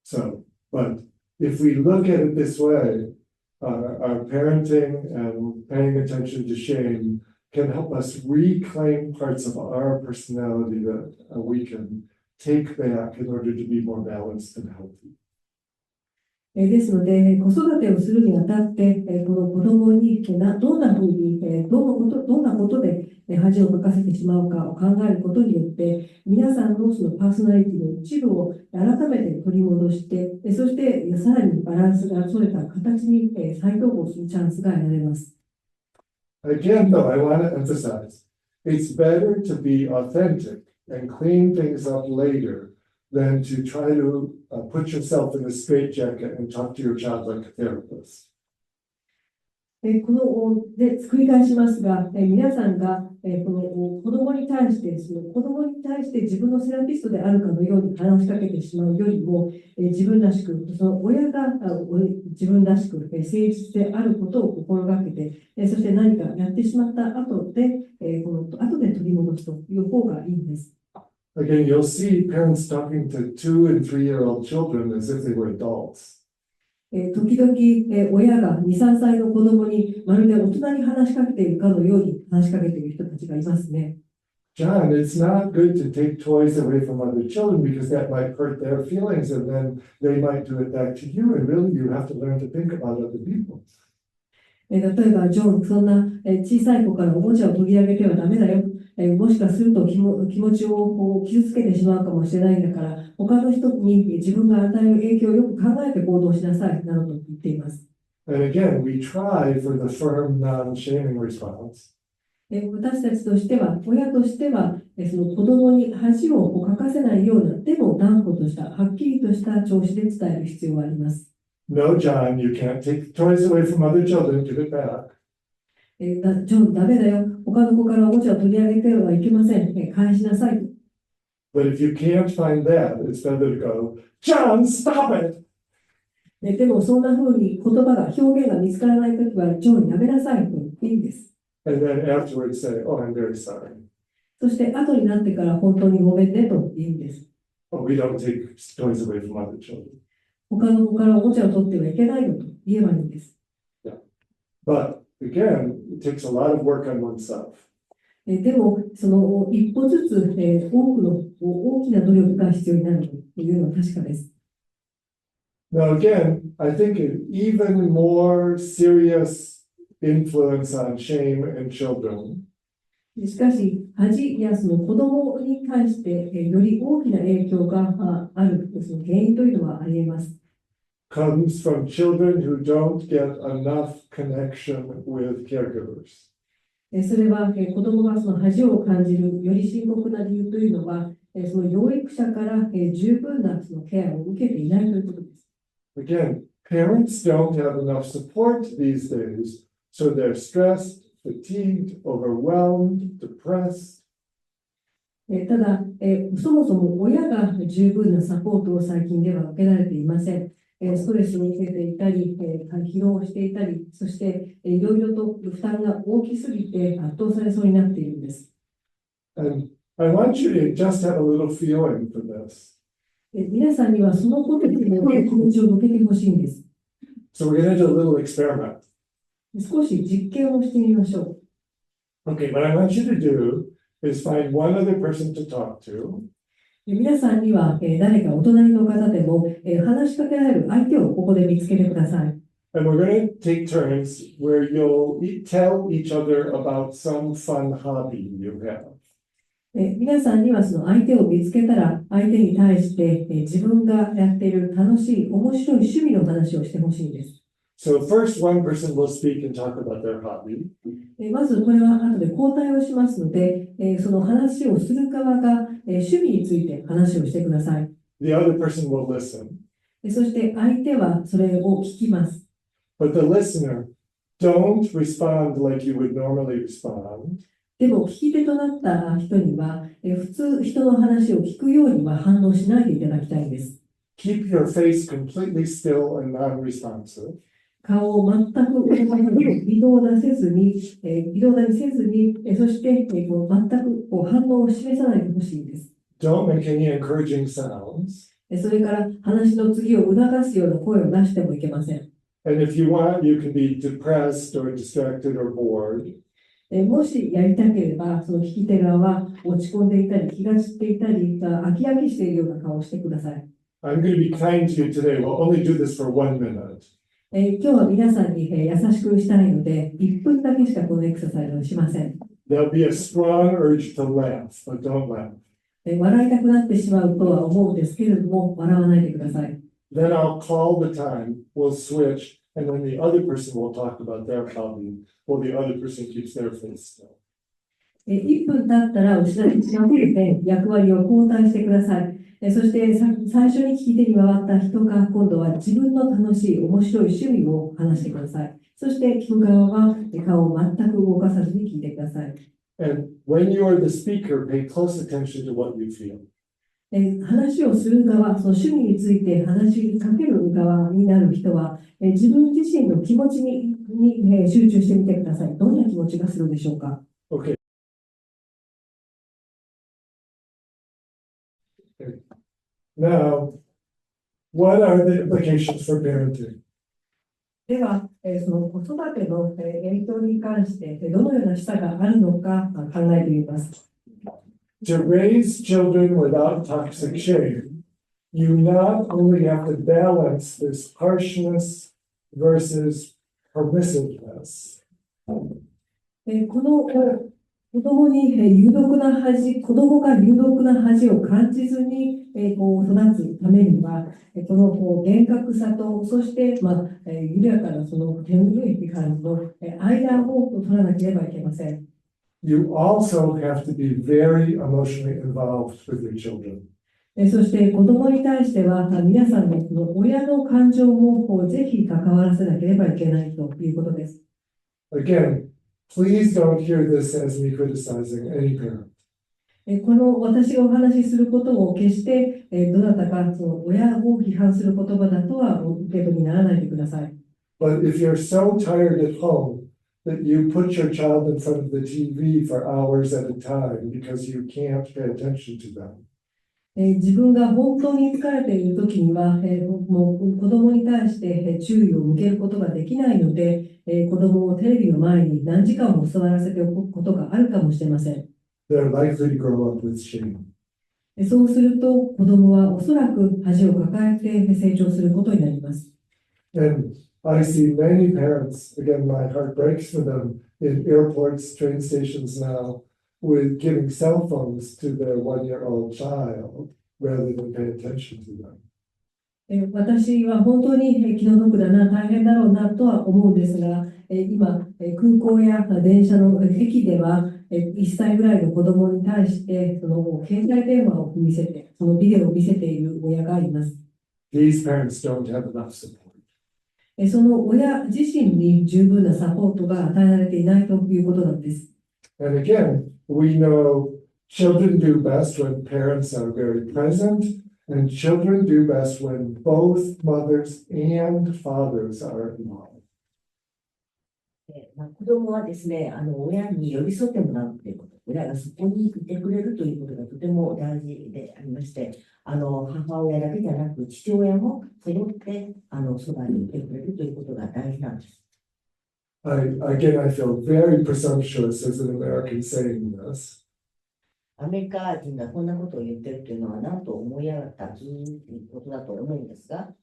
[SPEAKER 1] So, but if we look at it this way, our parenting and paying attention to shame can help us reclaim parts of our personality that we can take back in order to be more balanced and healthy.
[SPEAKER 2] ですので、子育てをするにあたって、この子供にどんなふうに、どんなことで恥をかかせてしまうかを考えることによって、皆さんのそのパーソナリティの一部を改めて取り戻して、そしてさらにバランスが取れた形に再統合するチャンスが得られます。
[SPEAKER 1] Again, though, I want to emphasize, it's better to be authentic and clean things up later.than to try to put yourself in a straitjacket and talk to your child like a therapist.
[SPEAKER 2] 繰り返しますが、皆さんがこの子供に対して自分のセラピストであるかのように話しかけてしまうよりも、自分らしく、その親が自分らしく誠実であることを心がけて、そして何かやってしまった後で取り戻すという方がいいんです。
[SPEAKER 1] Again, you'll see parents talking to 2- and 3-year-old children as if they were adults.
[SPEAKER 2] 時々、親が2、3歳の子供にまるで大人に話しかけているかのように話しかけている人たちがいますね。
[SPEAKER 1] John, it's not good to take toys away from other children because that might hurt their feelings and then they might do it back to you. And really, you have to learn to think about other people.
[SPEAKER 2] 例えば、ジョン、そんな小さい子からおもちゃを取り上げてはダメだよ。もしかすると気持ちを傷つけてしまうかもしれないんだから、他の人に自分が与える影響をよく考えて行動しなさい、などと言っています。
[SPEAKER 1] And again, we try for the firm, non-shaming response.
[SPEAKER 2] 私たちとしては、親としては、その子供に恥をかかせないような、でも断固とした、はっきりとした調子で伝える必要があります。
[SPEAKER 1] No, John, you can't take toys away from other children. Give it back.
[SPEAKER 2] ジョン、ダメだよ。他の子からおもちゃを取り上げてはいけません。返しなさい。
[SPEAKER 1] But if you can't find that, it's better to go, John, stop it!
[SPEAKER 2] でも、そんな風に表現が見つからないときは、ジョン、やめなさいと言っていいんです。
[SPEAKER 1] And then afterwards say, oh, I'm very sorry.
[SPEAKER 2] そして、後になってから本当にごめんねと言うんです。
[SPEAKER 1] Oh, we don't take toys away from other children.
[SPEAKER 2] 他の子からおもちゃを取ってはいけないよと言えばいいんです。
[SPEAKER 1] Yeah. But again, it takes a lot of work on oneself.
[SPEAKER 2] でも、その一歩ずつ、大きな努力が必要になるというのは確かです。
[SPEAKER 1] Now, again, I think an even more serious influence on shame in children
[SPEAKER 2] しかし、恥やその子供に対して、より大きな影響があるその原因というのはあり得ます。
[SPEAKER 1] comes from children who don't get enough connection with caregivers.
[SPEAKER 2] それは子供がその恥を感じるより深刻な理由というのは、その養育者から十分なそのケアを受けていないということです。
[SPEAKER 1] Again, parents don't have enough support these days, so they're stressed, fatigued, overwhelmed, depressed.
[SPEAKER 2] ただ、そもそも親が十分なサポートを最近では受けられていません。ストレスを受けていたり、疲労していたり、そしていろいろと負担が大きすぎて圧倒されそうになっているんです。
[SPEAKER 1] And I want you to just have a little feeling for this.
[SPEAKER 2] 皆さんにはそのことに気持ちを向けてほしいんです。
[SPEAKER 1] So we're going to do a little experiment.
[SPEAKER 2] 少し実験をしてみましょう。
[SPEAKER 1] Okay, what I want you to do is find one other person to talk to.
[SPEAKER 2] 皆さんには誰かお隣の方でも話しかけられる相手をここで見つけてください。
[SPEAKER 1] And we're going to take turns where you'll tell each other about some fun hobby you have.
[SPEAKER 2] 皆さんにはその相手を見つけたら、相手に対して自分がやっている楽しい、面白い趣味の話をしてほしいんです。
[SPEAKER 1] So first one person will speak and talk about their hobby.
[SPEAKER 2] まずこれは後で交代をしますので、その話をする側が趣味について話をしてください。
[SPEAKER 1] The other person will listen.
[SPEAKER 2] そして相手はそれを聞きます。
[SPEAKER 1] But the listener, don't respond like you would normally respond.
[SPEAKER 2] でも聞き手となった人には、普通人の話を聞くようには反応しないでいただきたいんです。
[SPEAKER 1] Keep your face completely still and non-responsive.
[SPEAKER 2] 顔を全く微動だにせずに、そして全く反応を示さないでほしいんです。
[SPEAKER 1] Don't make any encouraging sounds.
[SPEAKER 2] それから話の次を促すような声を出してもいけません。
[SPEAKER 1] And if you want, you can be depressed or distracted or bored.
[SPEAKER 2] もしやりたければ、その聞き手側は落ち込んでいたり、気が散っていたり、飽き飽きしているような顔をしてください。
[SPEAKER 1] I'm going to be kind to you today. We'll only do this for 1 minute.
[SPEAKER 2] 今日は皆さんに優しくしたいので、1分だけしかこのエクササイズをしません。
[SPEAKER 1] There'll be a strong urge to laugh, but don't laugh.
[SPEAKER 2] 笑いたくなってしまうとは思うんですけれども、笑わないでください。
[SPEAKER 1] Then I'll call the time. We'll switch, and then the other person will talk about their hobby, while the other person keeps their face still.
[SPEAKER 2] 1分経ったら、後ろに違うで役割を交代してください。そして最初に聞き手に回った人が今度は自分の楽しい面白い趣味を話してください。そして聞く側は顔を全く動かさずに聞いてください。
[SPEAKER 1] And when you are the speaker, pay close attention to what you feel.
[SPEAKER 2] 話をする側、その趣味について話しかける側になる人は、自分自身の気持ちに集中してみてください。どんな気持ちがするでしょうか。
[SPEAKER 1] Okay. Now, what are the implications for parenting?
[SPEAKER 2] では、その子育ての影響に関してどのような示唆があるのか考えてみます。
[SPEAKER 1] To raise children without toxic shame, you not only have to balance this harshness versus permissiveness.
[SPEAKER 2] この子供が有毒な恥を感じずに育つためには、この厳格さと、そして、緩やかなその手ぬい感じの間を取らなければいけません。
[SPEAKER 1] You also have to be very emotionally involved with your children.
[SPEAKER 2] そして子供に対しては、皆さんのその親の感情もぜひ関わらせなければいけないということです。
[SPEAKER 1] Again, please don't hear this as me criticizing any parent.
[SPEAKER 2] この私がお話しすることを決してどなたかその親を批判する言葉だとは受け止めにならないでください。
[SPEAKER 1] But if you're so tired at home that you put your child in front of the TV for hours at a time because you can't pay attention to them.
[SPEAKER 2] 自分が本当に疲れているときには、もう子供に対して注意を向けることができないので、子供をテレビの前に何時間も座らせておくことがあるかもしれません。
[SPEAKER 1] They're likely to grow up with shame.
[SPEAKER 2] そうすると、子供はおそらく恥を抱えて成長することになります。
[SPEAKER 1] And I see many parents, again, my heart breaks for them in airports, train stations now, with giving cell phones to their 1-year-old child rather than pay attention to them.
[SPEAKER 2] 私は本当に気の毒だな、大変だろうなとは思うんですが、今、空港や電車の駅では、1歳ぐらいの子供に対して、その携帯電話を見せて、そのビデオを見せている親がいます。
[SPEAKER 1] These parents don't have enough support.
[SPEAKER 2] その親自身に十分なサポートが与えられていないということなんです。
[SPEAKER 1] And again, we know children do best when parents are very present And children do best when both mothers and fathers are involved.
[SPEAKER 3] 子供はですね、親に寄り添ってもらうということ、親がそこにいてくれるということがとても大事でありまして、母親だけじゃなく、父親も背負って、そばにいてくれるということが大事なんです。
[SPEAKER 1] Again, I feel very presumptuous as an American saying this.
[SPEAKER 3] アメリカ人がこんなことを言ってるというのは、なんと思い上がったということだと思うんですが、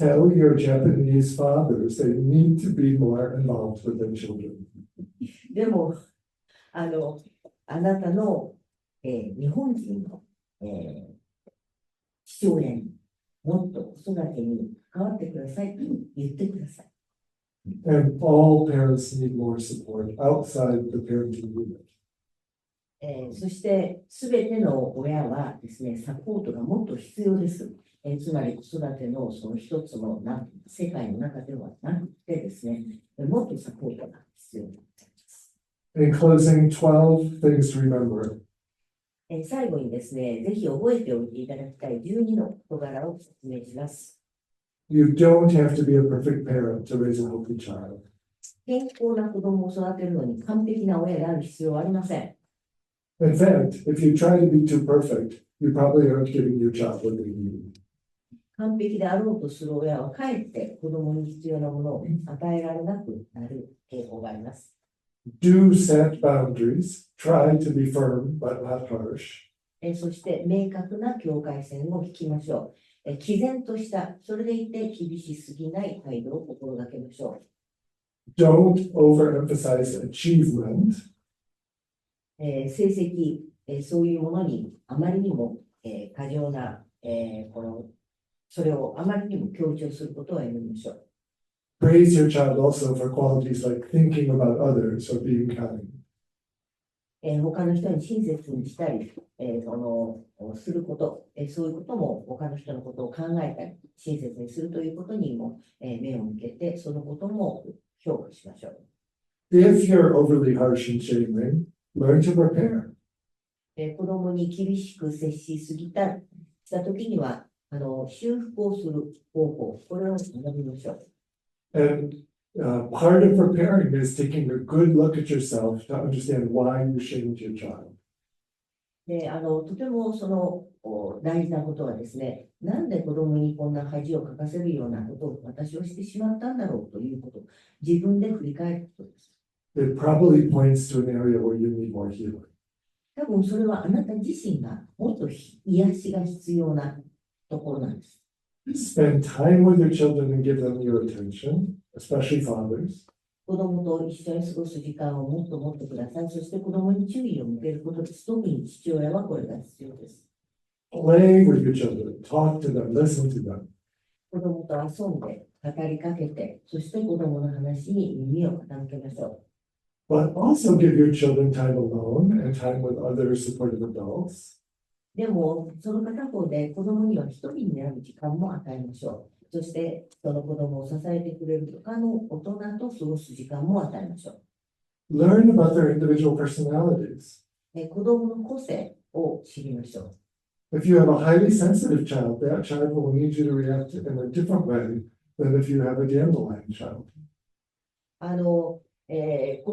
[SPEAKER 1] Tell your Japanese fathers they need to be more involved with their children.
[SPEAKER 3] でも、あなたの、日本人の、父親にもっと子育てに関わってくださいと言ってください。
[SPEAKER 1] And all parents need more support outside the parenting unit.
[SPEAKER 3] そして、すべての親はですね、サポートがもっと必要です。つまり子育てのその一つの世界の中ではなくてですね、もっとサポートが必要になっています。
[SPEAKER 1] In closing, 12 things to remember.
[SPEAKER 3] 最後にですね、ぜひ覚えておいていただきたい12の事柄を説明します。
[SPEAKER 1] You don't have to be a perfect parent to raise a healthy child.
[SPEAKER 3] 健康な子供を育てるのに完璧な親である必要はありません。
[SPEAKER 1] In fact, if you try to be too perfect, you probably aren't giving your child what they need.
[SPEAKER 3] 完璧であろうとする親はかえって子供に必要なものを与えられなくなる傾向があります。
[SPEAKER 1] Do set boundaries. Try to be firm, but not harsh.
[SPEAKER 3] そして明確な境界線を引きましょう。毅然とした、それでいて厳しすぎない態度を心がけましょ
[SPEAKER 1] う。Don't overemphasize achievement.
[SPEAKER 3] 成績、そういうものにあまりにも、過剰な、それをあまりにも強調することはやめましょう。
[SPEAKER 1] Praise your child also for qualities like thinking about others or being kind.
[SPEAKER 3] 他の人に親切にしたり、すること、そういうことも他の人のことを考えたり、親切にするということにも、目を向けて、そのことも評価しましょう。
[SPEAKER 1] If you're overly harsh and shaming, learn to prepare.
[SPEAKER 3] 子供に厳しく接しすぎしたときには、修復をする方法、これを学びましょう。
[SPEAKER 1] And part of preparing is taking a good look at yourself to understand why you shamed your child.
[SPEAKER 3] で、とても大事なことはですね、なんで子供にこんな恥をかかせるようなことを私をしてしまったんだろうということ、自分で振り返ることです。
[SPEAKER 1] It probably points to an area where you need more healing.
[SPEAKER 3] 多分それはあなた自身がもっと癒しが必要なところなんです。
[SPEAKER 1] Spend time with your children and give them your attention, especially fathers.
[SPEAKER 3] 子供と一緒に過ごす時間をもっと持ってください。そして子供に注意を向けることです。特に父親はこれが必要です。
[SPEAKER 1] Play with your children, talk to them, listen to them.
[SPEAKER 3] 子供と遊んで、語りかけて、そして子供の話に耳を傾けましょ
[SPEAKER 1] う。But also give your children time alone and time with other supportive adults.
[SPEAKER 3] でも、その片方で子供には一人になる時間も与えましょう。そして、その子供を支えてくれる他の大人と過ごす時間も与えましょう。
[SPEAKER 1] Learn about their individual personalities.
[SPEAKER 3] 子供の個性を知りましょ
[SPEAKER 1] う。If you have a highly sensitive child, that child will need you to react in a different way than if you have a dandelion child.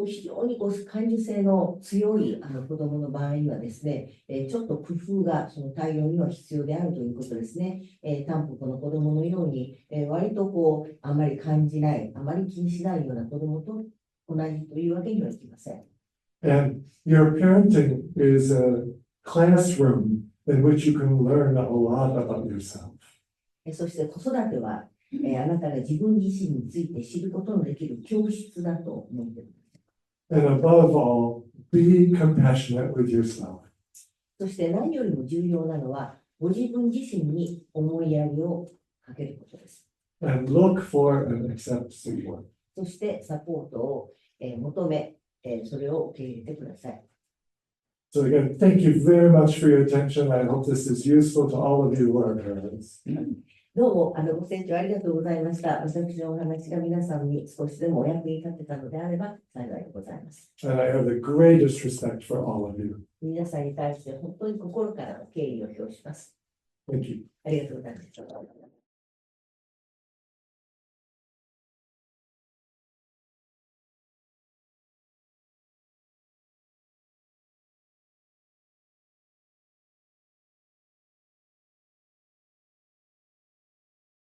[SPEAKER 3] 非常に感受性の強い子供の場合にはですね、ちょっと工夫がその対応には必要であるということですね。タンポポの子供のように、割とあまり感じない、あまり気にしないような子供と同じというわけにはいきません。
[SPEAKER 1] And your parenting is a classroom in which you can learn a lot about yourself.
[SPEAKER 3] そして子育てはあなたが自分自身について知ることのできる教室だと思っています。
[SPEAKER 1] And above all, be compassionate with yourself.
[SPEAKER 3] そして何よりも重要なのは、ご自分自身に思いやりをかけることです。
[SPEAKER 1] And look for and accept support.
[SPEAKER 3] そしてサポートを求め、それを受け入れてください。
[SPEAKER 1] So again, thank you very much for your attention. I hope this is useful to all of you who are parents.
[SPEAKER 3] どうもご清聴ありがとうございました。私のお話が皆さんに少しでもお役に立ってたのであれば幸いでございます。
[SPEAKER 1] And I have the greatest respect for all of you.
[SPEAKER 3] 皆さんに対して本当に心からの敬意を表します。
[SPEAKER 1] Thank you.
[SPEAKER 3] ありがとうございました。